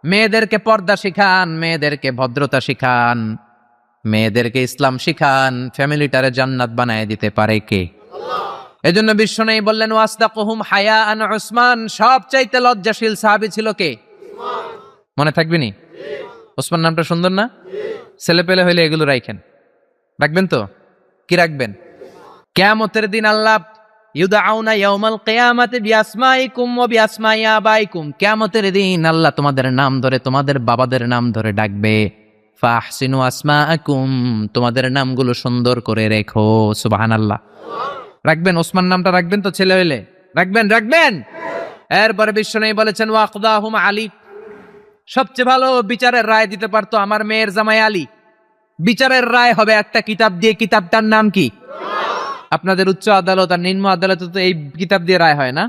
মেয়েদেরকে পর্দা শিখান, মেয়েদেরকে ভদ্রতা শিখান, মেয়েদেরকে ইসলাম শিখান। ফ্যামিলিটারে জান্নাত বানায় দিতে পারে কে? এজন্য বিশ্বনবী বললেন, ওয়াসদাকুহুম হায়াআন উসমান, সবচাইতে লজ্জাশীল সাহাবী ছিল কে? মনে থাকবে নি? ওসমান নামটা সুন্দর না? ছেলে পেলে হইলে এগুলো রাখবেন তো? কি রাখবেন? কিয়ামতের দিন আল্লাহ ইউদআউনা ইয়াউমাল কিয়ামাতি বিআসমাইকুম ওয়া বিআসমাই আবাইকুম, কিয়ামতের দিন আল্লাহ তোমাদের নাম ধরে, তোমাদের বাবাদের নাম ধরে ডাকবে। ফাহসিনু আসমাআকুম, তোমাদের নামগুলো সুন্দর করে রেখো। সুবহানাল্লাহ। রাখবেন? ওসমান নামটা রাখবেন তো? ছেলে হইলে রাখবেন। এরপরে বিশ্বনবী বলেছেন ওয়াকদাহুম আলী, সবচেয়ে ভালো বিচারের রায় দিতে পারতো আমার মেয়ের জামাই আলী। বিচারের রায় হবে একটা কিতাব দিয়ে, কিতাবটার নাম কি? আপনাদের উচ্চ আদালত আর নিম্ন আদালতে তো এই কিতাব দিয়ে রায় হয় না?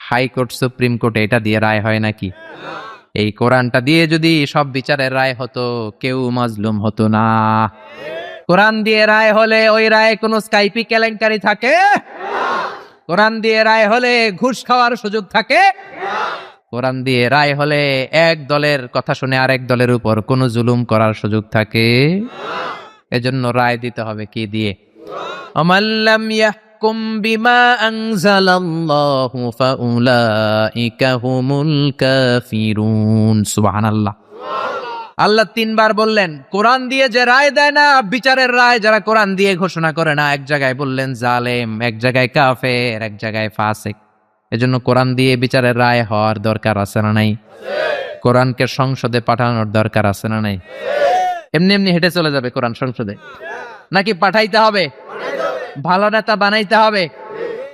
হাইকোর্ট, সুপ্রিম কোর্টে এটা দিয়ে রায় হয় নাকি? এই কোরআনটা দিয়ে যদি সব বিচারের রায় হতো, কেউ মাজলুম হতো না। কোরআন দিয়ে রায় হলে ওই রায়ে কোনো স্কাইপি কেলেঙ্কারি থাকে? কোরআন দিয়ে রায় হলে ঘুষ খাওয়ার সুযোগ থাকে? কোরআন দিয়ে রায় হলে এক দলের কথা শুনে আরেক দলের উপর কোনো জুলুম করার সুযোগ থাকে? এজন্য রায় দিতে হবে কি দিয়ে? আমাল্লাম ইয়াহকুম বিমা আনজালাল্লাহু ফাউলাইকা হুমুল কাফিরুন। সুবহানাল্লাহ। আল্লাহ তিনবার বললেন কোরআন দিয়ে যে রায় দেয় না, বিচারের রায় যারা কোরআন দিয়ে ঘোষণা করে না, এক জায়গায় বললেন জালেম, এক জায়গায় কাফের, এক জায়গায় ফাসিক। এজন্য কোরআন দিয়ে বিচারের রায় হওয়ার দরকার আছে না নাই? কোরআনকে সংসদে পাঠানোর দরকার আছে না নাই? এমনি এমনি হেঁটে চলে যাবে কোরআন সংসদে, নাকি পাঠাইতে হবে? ভালো নেতা বানাইতে হবে।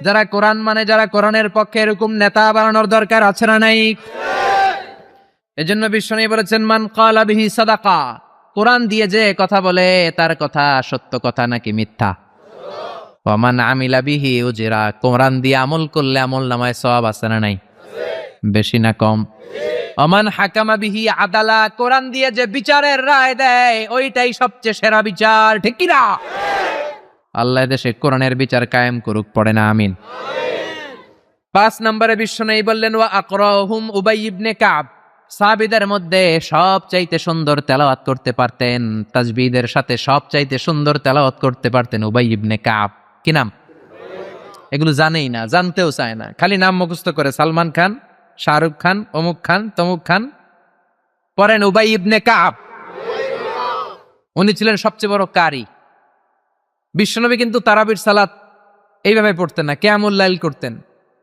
যারা কোরআন মানে, যারা কোরআনের পক্ষে, এরকম নেতা বানানোর দরকার আছে না নাই? এজন্য বিশ্বনবী বলেছেন মান ক্বালা বিহি সাদাকা, কোরআন দিয়ে যে কথা বলে তার কথা সত্য কথা নাকি মিথ্যা? ওয়া মান আমিলা বিহি উজরা, কোরআন দিয়ে আমল করলে আমলনামায় সওয়াব আছে না নাই? বেশি না কম? ওমান হাকামা বিহি আদালা, কোরআন দিয়ে যে বিচারের রায় দেয় ওইটাই সবচেয়ে সেরা বিচার। ঠিক কি না? আল্লাহ দেশে কোরআনের বিচার কায়েম করুক, পড়ে না আমিন। 5 নম্বরে বিশ্বনবী বললেন ওয়া আকরাহুম উবাই ইবনে কাব, সাহাবীদের মধ্যে সবচাইতে সুন্দর তেলাওয়াত করতে পারতেন, তাজবিদের সাথে সবচাইতে সুন্দর তেলাওয়াত করতে পারতেন উবাই ইবনে কাব। কি নাম? এগুলো জানেই না, জানতেও চায় না, খালি নাম মুখস্থ করে। সালমান খান, শাহরুখ খান, অমুক খান, তমুক খান। পড়েন উবাই ইবনে কাব। উনি ছিলেন সবচেয়ে বড় কারি। বিশ্বনবী কিন্তু তারাবির সালাত এইভাবে পড়তেন না, কিয়ামুল লাইল করতেন।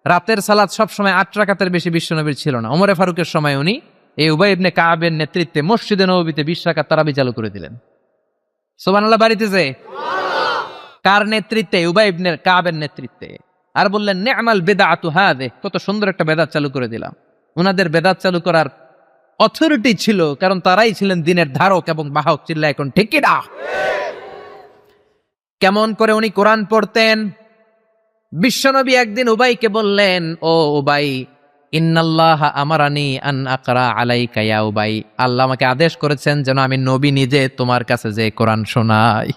রাতের সালাত সবসময় 8 রাকাতের বেশি বিশ্বনবীর ছিল না। ওমরে ফারুকের সময় উনি এই উবাই ইবনে কাবের নেতৃত্বে মসজিদে নববীতে 20 রাকাত তারাবি চালু করে দিলেন। সুবহানাল্লাহ বাড়িতেছে? কার নেতৃত্বে? উবাই ইবনে কাবের নেতৃত্বে। আর বললেন নি'মাল বিদআতু হাযিহি, কত সুন্দর একটা বেদাত চালু করে দিলাম। উনাদের বেদাত চালু করার অথরিটি ছিল, কারণ তারাই ছিলেন দিনের ধারক এবং বাহক। চিল্লা এখন ঠিক কি না? কেমন করে উনি কোরআন পড়তেন? বিশ্বনবী একদিন উবাইকে বললেন, ও উবাই, ইন্নাল্লাহ আমারানি আন আকরা আলাইকা ইয়া উবাই, আল্লাহ আমাকে আদেশ করেছেন যেন আমি নবী নিজে তোমার কাছে যে কোরআন শোনাই।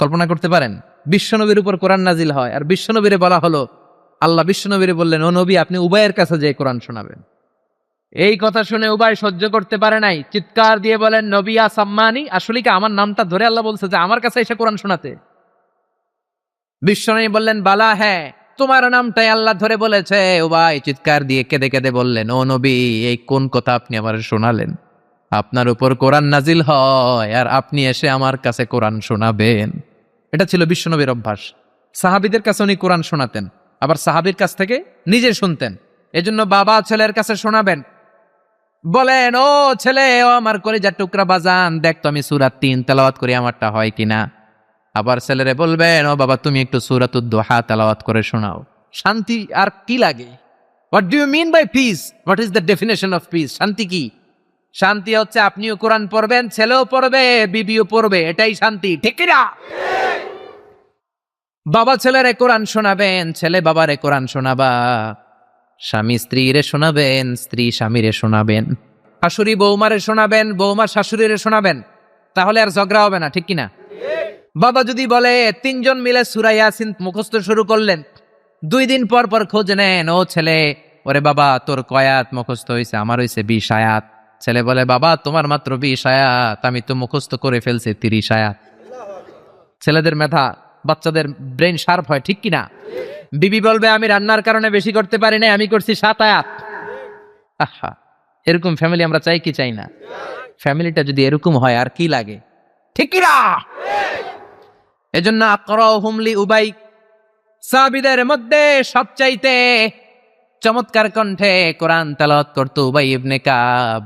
কল্পনা করতে পারেন? বিশ্বনবীর উপর কোরআন নাজিল হয়, আর বিশ্বনবীরে বলা হলো, আল্লাহ বিশ্বনবীরে বললেন, ও নবী আপনি উবাইয়ের কাছে যে কোরআন শোনাবেন। এই কথা শুনে উবাই সহ্য করতে পারে নাই, চিৎকার দিয়ে বলেন নবী ইয়া সাম্মানি, আসলে কি আমার নামটা ধরে আল্লাহ বলছে যে আমার কাছে এসে কোরআন শোনাতে? বিশ্বনবী বললেন বালা, হ্যাঁ তোমার নামটাই আল্লাহ ধরে বলেছে। উবাই চিৎকার দিয়ে কেঁদে কেঁদে বললেন, ও নবী এই কোন কথা আপনি আমার শোনালেন? আপনার উপর কোরআন নাজিল হয় আর আপনি এসে আমার কাছে কোরআন শোনাবেন? এটা ছিল বিশ্বনবীর অভ্যাস। সাহাবীদের কাছে উনি কোরআন শোনাতেন, আবার সাহাবীর কাছ থেকে নিজে শুনতেন। এজন্য বাবা ছেলের কাছে শোনাবেন, বলেন ও ছেলে, ও আমার কলিজার টুকরা বাজান, দেখ তো আমি সূরা 3 তেলাওয়াত করি, আমারটা হয় কিনা। আবার ছেলেরে বলবেন, ও বাবা তুমি একটু সূরাতুদ দুহা তেলাওয়াত করে শোনাও। শান্তি আর কি লাগে? What do you mean by peace? What is the definition of peace? শান্তি কি? শান্তি হচ্ছে আপনিও কোরআন পড়বেন, ছেলেও পড়বে, বিবিও পড়বে, এটাই শান্তি। ঠিক কি না? বাবা ছেলেরে কোরআন শোনাবেন, ছেলে বাবারে কোরআন শোনাবা, স্বামী স্ত্রীরে শোনাবেন, স্ত্রী স্বামীরে শোনাবেন, শাশুড়ি বৌমারে শোনাবেন, বৌমা শাশুড়িরে শোনাবেন। তাহলে আর ঝগড়া হবে না। ঠিক কিনা? বাবা যদি বলে 3 জন মিলে সূরা ইয়াসিন মুখস্থ শুরু করলেন, 2 দিন পর পর খোঁজ নেন, ও ছেলে, ওরে বাবা তোর কয় আয়াত মুখস্থ হয়েছে? আমার হয়েছে 20 আয়াত। ছেলে বলে বাবা তোমার মাত্র 20 আয়াত, আমি তো মুখস্থ করে ফেলছি 30 আয়াত। ছেলেদের মেধা, বাচ্চাদের ব্রেন শার্প হয়। ঠিক কিনা? বিবি বলবে আমি রান্নার কারণে বেশি করতে পারি না, আমি করছি 7 আয়াত। আহা, এরকম ফ্যামিলি আমরা চাই কি চাই না? ফ্যামিলিটা যদি এরকম হয় আর কি লাগে, ঠিক কি না? এজন্য আকরাহুম লিউবাই, সাহাবীদের মধ্যে সবচাইতে চমৎকার কণ্ঠে কোরআন তেলাওয়াত করত উবাই ইবনে কাব।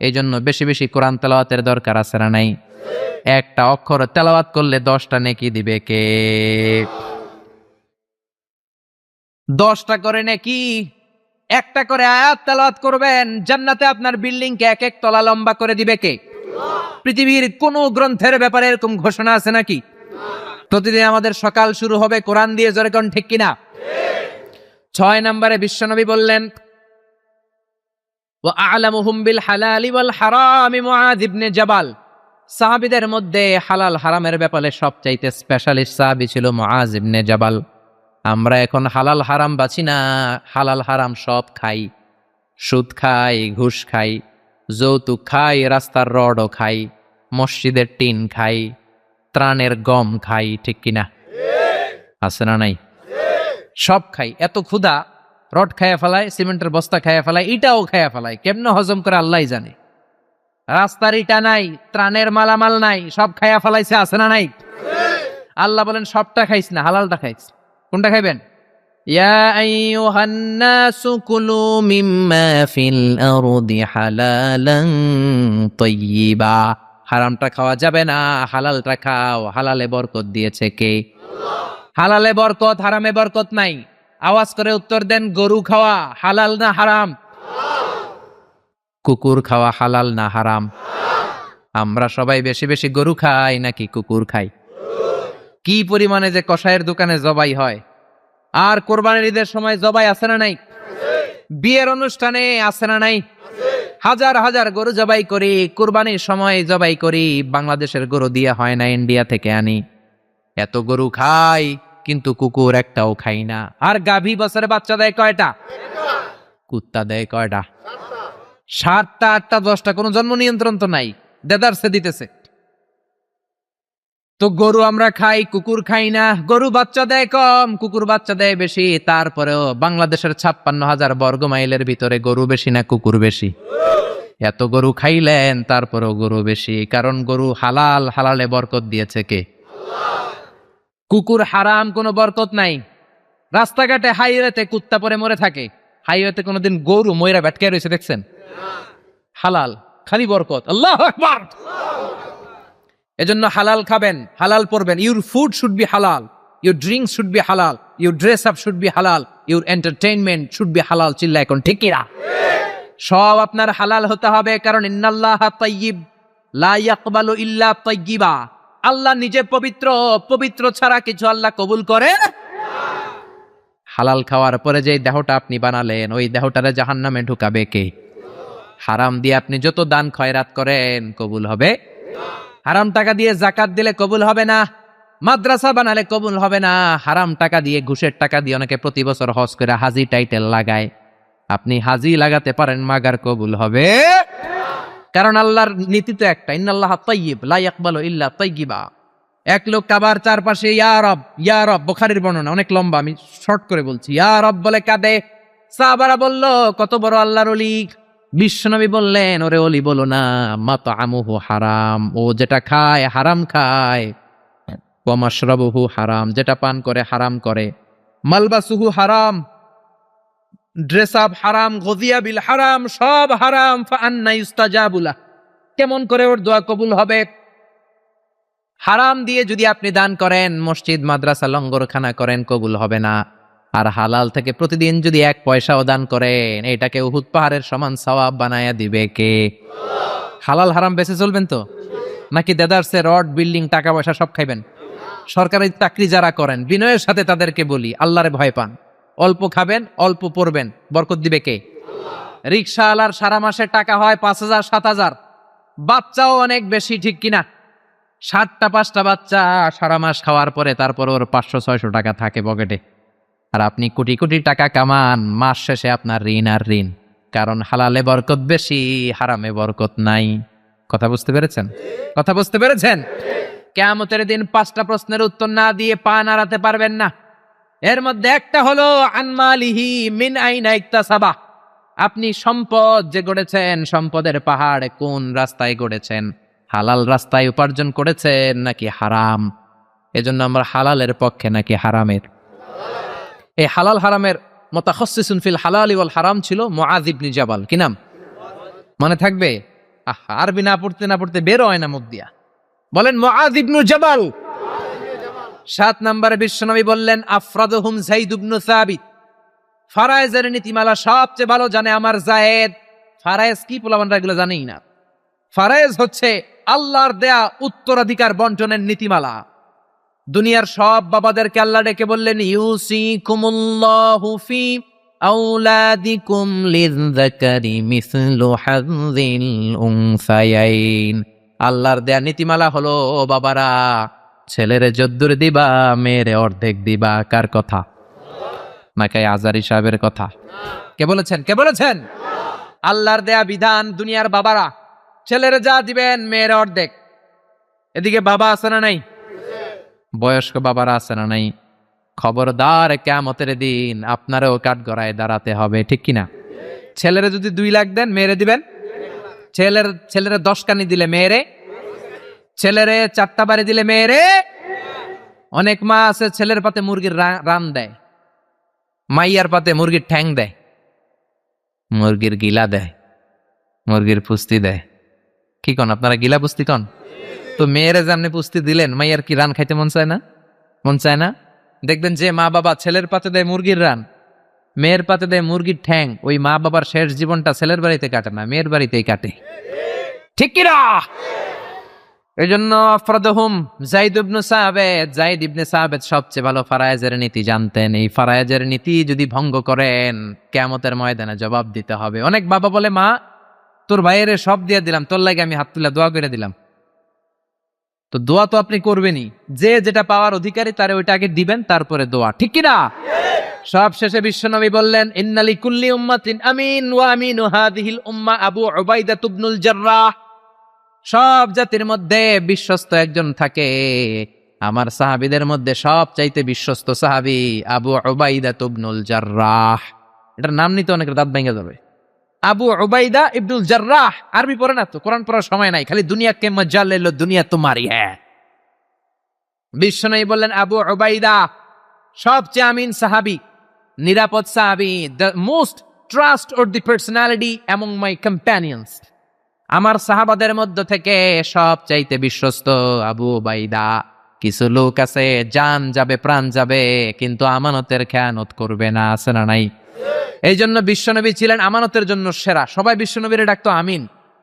এই জন্য বেশি বেশি কোরআন তেলাওয়াতের দরকার আছে না নাই? একটা অক্ষর তেলাওয়াত করলে 10টা নেকি দিবে কে? 10টা করে নেকি। একটা করে আয়াত তেলাওয়াত করবেন, জান্নাতে আপনার বিল্ডিং কে এক এক তলা লম্বা করে দিবে কে? পৃথিবীর কোন গ্রন্থের ব্যাপারে এরকম ঘোষণা আছে নাকি? প্রতিদিন আমাদের সকাল শুরু হবে কোরআন দিয়ে, জোরে কোন ঠিক কিনা? 6 নম্বরে বিশ্বনবী বললেন, ওয়া আ'লামুহুম বিল হালালি ওয়াল হারামি মুআয ইবনে জাবাল। সাহাবীদের মধ্যে হালাল হারামের ব্যাপারে সবচাইতে স্পেশালিস্ট সাহাবী ছিল মুআয ইবনে জাবাল। আমরা এখন হালাল হারাম বাছি না, হালাল হারাম সব খাই। সুদ খাই, ঘুষ খাই, যৌতুক খাই, রাস্তার রডও খাই, মসজিদের টিন খাই, ত্রাণের গম খাই, ঠিক কিনা? আছে না নাই? সব খাই। এত ক্ষুধা, রড খাইয়া ফেলায়, সিমেন্টের বস্তা খাইয়া ফেলায়, ইটাও খাইয়া ফেলায়। কেমনে হজম করে আল্লাহ জানে। রাস্তার ইটা নাই, ত্রাণের মালামাল নাই, সব খাইয়া ফেলাইছে, আছে না নাই? আল্লাহ বলেন সবটা খাইস না, হালালটা খাইস। কোনটা খাইবেন? ইয়া আইয়ুহান নাসু কুলু মিম্মা ফিল আরদি হালালান তাইয়্যিবা। হারামটা খাওয়া যাবে না, হালালটা খাও। হালালে বরকত দিয়েছে কে? হালালে বরকত, হারামে বরকত নাই। আওয়াজ করে উত্তর দেন, গরু খাওয়া হালাল না হারাম? কুকুর খাওয়া হালাল না হারাম? আমরা সবাই বেশি বেশি গরু খাই নাকি কুকুর খাই? কি পরিমাণে যে কসাইয়ের দোকানে জবাই হয়, আর কোরবানির ঈদের সময় জবাই আছে না নাই? বিয়ের অনুষ্ঠানে আছে না নাই? হাজার হাজার গরু জবাই করি, কোরবানির সময় জবাই করি। বাংলাদেশের গরু দিয়ে হয় না, ইন্ডিয়া থেকে আনি। এত গরু খাই, কিন্তু কুকুর একটাও খাই না। আর গাভী বছরে বাচ্চা দেয় কয়টা? কুত্তা দেয় কয়টা? 7টা, 8টা, 10টা। কোনো জন্ম নিয়ন্ত্রণ তো নাই, দেদারসে দিতেছে। তো গরু আমরা খাই, কুকুর খাই না। গরু বাচ্চা দেয় কম, কুকুর বাচ্চা দেয় বেশি। তারপরেও বাংলাদেশের 56,000 বর্গ মাইলের ভিতরে গরু বেশি না কুকুর বেশি? এত গরু খাইলেন, তারপরেও গরু বেশি। কারণ গরু হালাল, হালালে বরকত দিয়েছে কে? কুকুর হারাম, কোনো বরকত নাই। রাস্তাঘাটে হাইওয়েতে কুত্তা পরে মরে থাকে, হাইওয়েতে কোনোদিন গরু ময়রা ব্যাটকে রয়েছে দেখছেন? হালাল, খালি বরকত। আল্লাহু আকবার। এজন্য হালাল খাবেন, হালাল পরবেন। ইউর ফুড শুড বি হালাল, ইউর ড্রিঙ্কস শুড বি হালাল, your dress up should be হালাল, ইউর এন্টারটেইনমেন্ট শুড বি হালাল। চিল্লা এখন ঠিক কিনা? সব আপনার হালাল হতে হবে, কারণ ইন্নাল্লাহা তাইয়্যিব লা ইয়াকবালু ইল্লা তাইয়্যিবা। আল্লাহ নিজে পবিত্র, পবিত্র ছাড়া কিছু আল্লাহ কবুল করে। হালাল খাওয়ার পরে যে দেহটা আপনি বানালেন, ওই দেহটারে জাহান্নামে ঢুকাবে কে? হারাম দিয়ে আপনি যত দান খয়রাত করেন, কবুল হবে? হারাম টাকা দিয়ে যাকাত দিলে কবুল হবে না, মাদ্রাসা বানালে কবুল হবে না। হারাম টাকা দিয়ে, ঘুষের টাকা দিয়ে অনেকে প্রতি বছর হজ করে হাজি টাইটেল লাগায়। আপনি হাজি লাগাতে পারেন, মাগার কবুল হবে? কারণ আল্লাহর নীতি তো একটা, ইন্নাল্লাহা তাইয়্যিব লা ইয়াকবালু ইল্লা তাইয়্যিবা। এক লোক কাবার চারপাশে ইয়া রব, ইয়া রব, বুখারীর বর্ণনা, অনেক লম্বা, আমি শর্ট করে বলছি। ইয়া রব বলে কাঁদে। সাহাবারা বলল, কত বড় আল্লাহর ওলি। বিশ্বনবী বললেন, ওরে ওলি বলো না, মাতআমুহু হারাম, ও যেটা খায় হারাম খায়। ওয়া মাশরাবুহু হারাম, যেটা পান করে হারাম করে। মালবাসুহু হারাম, ড্রেস আপ হারাম, গযিয়া বিল হারাম, সব হারাম। ফাআন্না ইউস্তাজাবু লাহ, কেমন করে ওর দোয়া কবুল হবে? হারাম দিয়ে যদি আপনি দান করেন, মসজিদ মাদ্রাসা লঙ্গরখানা করেন, কবুল হবে না। আর হালাল থেকে প্রতিদিন যদি 1 পয়সাও দান করেন, এটাকে উহুদ পাহাড়ের সমান সওয়াব বানায়া দিবে কে? হালাল হারাম বেঁচে চলবেন তো, নাকি দেদারসে রড, বিল্ডিং, টাকা পয়সা সব খাইবেন? সরকারি চাকরি যারা করেন, বিনয়ের সাথে তাদেরকে বলি, আল্লাহরে ভয় পান। অল্প খাবেন, অল্প পড়বেন, বরকত দিবে কে? রিকশাওয়ালার সারা মাসে টাকা হয় 5,000, 7,000, বাচ্চাও অনেক বেশি, ঠিক কিনা? 7টা 5টা বাচ্চা সারা মাস খাওয়ার পরে তারপর ওর 500-600 টাকা থাকে পকেটে। আর আপনি কোটি কোটি টাকা কামান, মাস শেষে আপনার ঋণ আর ঋণ। কারণ হালালে বরকত বেশি, হারামে বরকত নাই। কথা বুঝতে পেরেছেন? কথা বুঝতে পেরেছেন? কিয়ামতের দিন 5টা প্রশ্নের উত্তর না দিয়ে পা নাড়াতে পারবেন না। এর মধ্যে একটা হলো আনমালিহি মিন আইনা ইকতাসাবা। আপনি সম্পদ যে গড়েছেন, সম্পদের পাহাড় কোন রাস্তায় গড়েছেন? হালাল রাস্তায় উপার্জন করেছেন নাকি হারাম? এজন্য আমরা হালালের পক্ষে নাকি হারামের? এই হালাল হারামের মুতাখাসসিসুন ফিল হালালি ওয়াল হারাম ছিল মুআয ইবনে জাবাল। কি নাম মনে থাকবে? আরবি না পড়তে বের হয় না মুখ দিয়া। বলেন মুআয ইবনে জাবাল। 7 নম্বরে বিশ্বনবী বললেন আফরাদুহুম যায়েদ ইবনে সাবিত। ফারায়েজের নীতিমালা সবচেয়ে ভালো জানে আমার যায়েদ। ফারায়েজ কি পোলাপানরা এগুলো জানেই না। ফারায়েজ হচ্ছে আল্লাহর দেয়া উত্তরাধিকার বন্টনের নীতিমালা। দুনিয়ার সব বাবাদেরকে আল্লাহ ডেকে বললেন ইউসিকুমুল্লাহু ফি আওলাদিকুম লিযযাকারি মিসলু হাযযিল উনসায়াইন। আল্লাহর দেয়া নীতিমালা হলো, ও বাবারা, ছেলেরে যদ্দুর দিবা, মেয়েরে অর্ধেক দিবা। কার কথা? নাকি আজারি সাহেবের কথা? কে বলেছেন? কে বলেছেন? আল্লাহর দেয়া বিধান। দুনিয়ার বাবারা ছেলেরে যা দিবেন, মেয়ের অর্ধেক। এদিকে বাবা আছে না নাই? বয়স্ক বাবারা আছে না নাই? খবরদার, কিয়ামতের দিন আপনারও কাঠগড়ায় দাঁড়াতে হবে, ঠিক কিনা? ছেলেরে যদি 2 লাখ দেন, মেয়েরে দিবেন? ছেলেরে 10 কানি দিলে মেয়েরে, ছেলেরে 4টা বাড়ি দিলে মেয়েরে। অনেক মা আছে ছেলের পাতে মুরগির রান দেয়, মাইয়ার পাতে মুরগির ঠ্যাং দেয়, মুরগির গিলা দেয়, মুরগির পুস্তি দেয়। কি কন আপনারা? গিলা পুস্তি কন? তো মেয়েরে যেমনি পুস্তি দিলেন, মাইয়ার কি রান খাইতে মন চায় না? মন চায় না? দেখবেন যে মা বাবা ছেলের পাতে দেয় মুরগির রান, মেয়ের পাতে দেয় মুরগির ঠ্যাং, ওই মা বাবার শেষ জীবনটা ছেলের বাড়িতে কাটে না, মেয়ের বাড়িতেই কাটে, ঠিক কিনা? এই জন্য আফরাদুহুম যায়েদ ইবনে সাবিত। যায়েদ ইবনে সাবিত সবচেয়ে ভালো ফারায়েজের নীতি জানতেন। এই ফারায়েজের নীতি যদি ভঙ্গ করেন, কিয়ামতের ময়দানে জবাব দিতে হবে। অনেক বাবা বলে, মা তোর ভাইয়ের সব দিয়ে দিলাম, তোর লাগে আমি হাত তুলে দোয়া করে দিলাম। তো দোয়া তো আপনি করবেনই, যে যেটা পাওয়ার অধিকারী তারে ওইটা আগে দিবেন, তারপরে দোয়া, ঠিক কিনা? সব শেষে বিশ্বনবী বললেন ইন্নালি কুল্লি উম্মাতিন আমিন ওয়া আমিনু হাযিহিল উম্মাহ আবু উবাইদা ইবনুল জাররাহ। সব জাতির মধ্যে বিশ্বস্ত একজন থাকে, আমার সাহাবীদের মধ্যে সব চাইতে বিশ্বস্ত সাহাবী আবু উবাইদা ইবনুল জাররাহ। এটার নাম নিতে অনেকের দাঁত ভেঙে যাবে। আবু উবাইদা ইবনুল জাররাহ। আরবি পড়ে না তো, কোরআন পড়ার সময় নাই, খালি দুনিয়া কে মজা লে লো, দুনিয়া তোমারই হ্যাঁ। বিশ্বনবী বললেন আবু উবাইদা সবচেয়ে আমিন সাহাবী, নিরাপদ সাহাবী, the most trust or the personality among my companions. আমার সাহাবাদের মধ্য থেকে সবচাইতে বিশ্বস্ত আবু উবাইদা। কিছু লোক আছে জান যাবে প্রাণ যাবে কিন্তু আমানতের খেয়ানত করবে না, আছে না নাই? এই জন্য বিশ্বনবী ছিলেন আমানতের জন্য সেরা। সবাই বিশ্বনবীরে ডাকতো আমিন।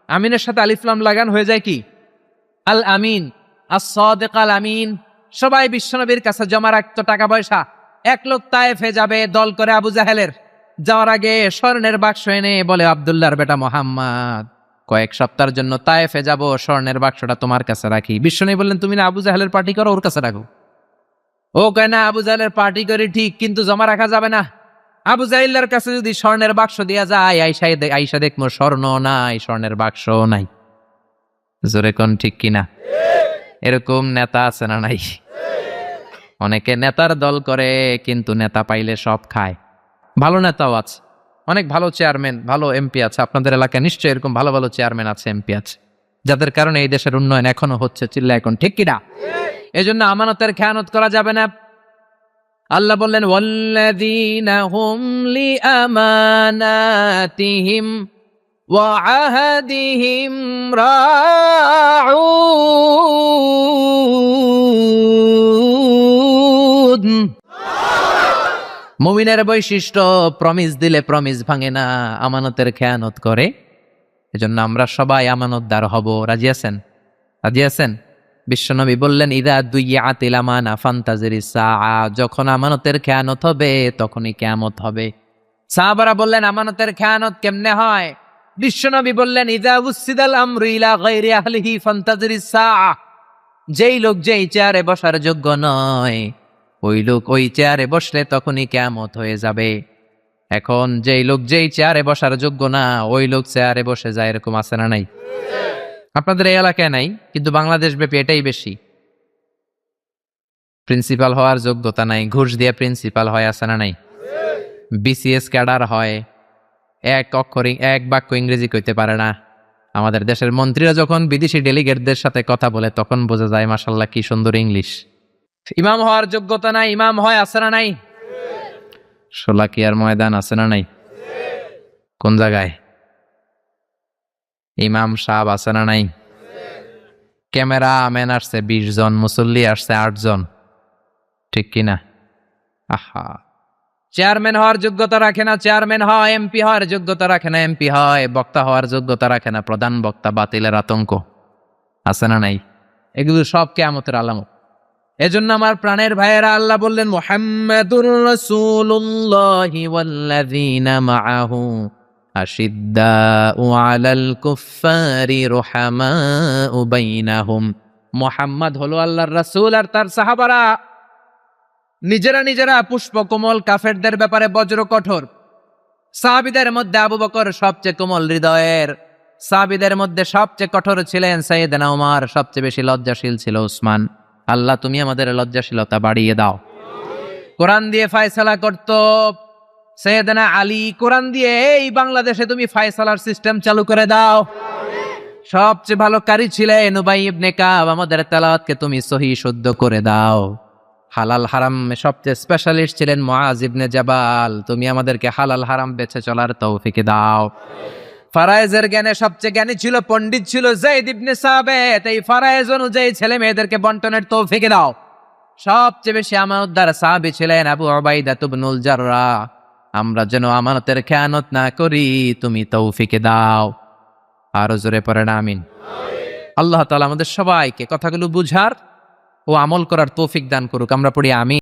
আমিনের সাথে আলিফ লাম লাগান হয়ে যায় কি? আল আমিন, আস-সাদিক আল আমিন। সবাই বিশ্বনবীর কাছে জমা রাখতো টাকা পয়সা। এক লোক তায়েফে যাবে দল করে আবু জাহেলের, যাওয়ার আগে স্বর্ণের বাক্স এনে বলে আব্দুল্লাহর বেটা মোহাম্মদ, কয়েক সপ্তাহের জন্য তায়েফে যাব, স্বর্ণের বাক্সটা তোমার কাছে রাখি। বিশ্বনবী বললেন তুমি না আবু জাহেলের পার্টি করো, ওর কাছে রাখো। ও কয় না, আবু জাহেলের পার্টি করি ঠিক, কিন্তু জমা রাখা যাবে না। আবু জাহেলের কাছে যদি স্বর্ণের বাক্স দেয়া যায়, আইসা দেখবো স্বর্ণ নাই, স্বর্ণের বাক্স নাই। জোরে কোন ঠিক কিনা? এরকম নেতা আছে না নাই? অনেকে নেতার দল করে কিন্তু নেতা পাইলে সব খায়। ভালো নেতাও আছে, অনেক ভালো চেয়ারম্যান, ভালো এমপি আছে। আপনাদের এলাকায় নিশ্চয়ই এরকম ভালো ভালো চেয়ারম্যান আছে, এমপি আছে, যাদের কারণে এই দেশের উন্নয়ন এখনো হচ্ছে। চিল্লা এখন ঠিক কিনা? এজন্য আমানতের খেয়ানত করা যাবে না। আল্লাহ বললেন ওয়াল্লাযীনা হুম লিআমানাতিহিম ওয়া আহাদিহিম রাউন। মুমিনের বৈশিষ্ট্য, প্রমিস দিলে প্রমিস ভাঙে না, আমানতের খেয়ানত করে। এজন্য আমরা সবাই আমানতদার হব। রাজি আছেন? রাজি আছেন? বিশ্বনবী বললেন ইদা দুইয়াতিল আমানা ফান্তাজিরিস সাআ। যখন আমানতের খেয়ানত হবে তখনই কিয়ামত হবে। সাহাবারা বললেন আমানতের খেয়ানত কেমনে হয়? বিশ্বনবী বললেন ইদা উসিদাল আমরু ইলা গায়রি আহলিহি ফান্তাজিরিস সাআ। যেই লোক যেই চেয়ারে বসার যোগ্য নয়, ওই লোক ওই চেয়ারে বসলে তখনই কিয়ামত হয়ে যাবে। এখন যেই লোক যেই চেয়ারে বসার যোগ্য না, ওই লোক চেয়ারে বসে যায়, এরকম আছে না নাই? আপনাদের এই এলাকায় নাই, কিন্তু বাংলাদেশ ব্যাপী এটাই বেশি। প্রিন্সিপাল হওয়ার যোগ্যতা নাই, ঘুষ দিয়ে প্রিন্সিপাল হয়, আছে না নাই? বিসিএস ক্যাডার হয়, এক বাক্য ইংরেজি কইতে পারে না। আমাদের দেশের মন্ত্রীরা যখন বিদেশি ডেলিগেটদের সাথে কথা বলে তখন বোঝা যায় মাশাআল্লাহ কি সুন্দর ইংলিশ। ইমাম হওয়ার যোগ্যতা নাই, ইমাম হয় আছে না নাই? শোলাকিয়ার ময়দান আছে না নাই? কোন জায়গায়? ইমাম সাহেব আছে না নাই? ক্যামেরা ম্যান আসছে 20 জন, মুসল্লি আসছে 8 জন, ঠিক কিনা? আহা, চেয়ারম্যান হওয়ার যোগ্যতা রাখে না চেয়ারম্যান হয়, এমপি হওয়ার যোগ্যতা রাখে না এমপি হয়, বক্তা হওয়ার যোগ্যতা রাখে না প্রধান বক্তা, বাতিলের আতঙ্ক আছে না নাই? এগুলো সব কিয়ামতের আলামত। এজন্য আমার প্রাণের ভাইয়েরা, আল্লাহ বললেন মুহাম্মাদুর রাসূলুল্লাহি ওয়াল্লাযীনা মাআহু আশিদ্দাউ আলাল কুফফারি রুহামাউ বাইনাহুম। মুহাম্মদ হলো আল্লাহর রাসূল আর তার সাহাবারা নিজেরা পুষ্পকোমল, কাফেরদের ব্যাপারে বজ্র কঠোর। সাহাবীদের মধ্যে আবু বকর সবচেয়ে কোমল হৃদয়ের, সাহাবীদের মধ্যে সবচেয়ে কঠোর ছিলেন সাইয়েদনা ওমর, সবচেয়ে বেশি লজ্জাশীল ছিল উসমান। আল্লাহ তুমি আমাদের লজ্জাশীলতা বাড়িয়ে দাও। কোরআন দিয়ে ফায়সালা করত সাইয়েদনা আলী, কোরআন দিয়ে এই বাংলাদেশে তুমি ফায়সালার সিস্টেম চালু করে দাও। সবচেয়ে ভালো কারি ছিলেন উবাই ইবনে কাব, আমাদের তেলাওয়াতকে তুমি সহি শুদ্ধ করে দাও। হালাল হারাম সবচেয়ে স্পেশালিস্ট ছিলেন মুআজ ইবনে জাবাল, তুমি আমাদেরকে হালাল হারাম বেছে চলার তৌফিক দাও। ফারায়েজের জ্ঞানে সবচেয়ে জ্ঞানী ছিল, পণ্ডিত ছিল যায়েদ ইবনে সাবিত, এই ফারায়েজ অনুযায়ী ছেলে মেয়েদেরকে বন্টনের তৌফিক দাও। সবচেয়ে বেশি আমানতদার সাহাবী ছিলেন আবু উবাইদা ইবনুল জাররাহ, আমরা যেন আমানতের খেয়ানত না করি, তুমি তৌফিক দাও। আরো জোরে পড়েন আমিন। আল্লাহ তাআলা আমাদের সবাইকে কথাগুলো বুঝার ও আমল করার তৌফিক দান করুক। আমরা পড়ি আমিন।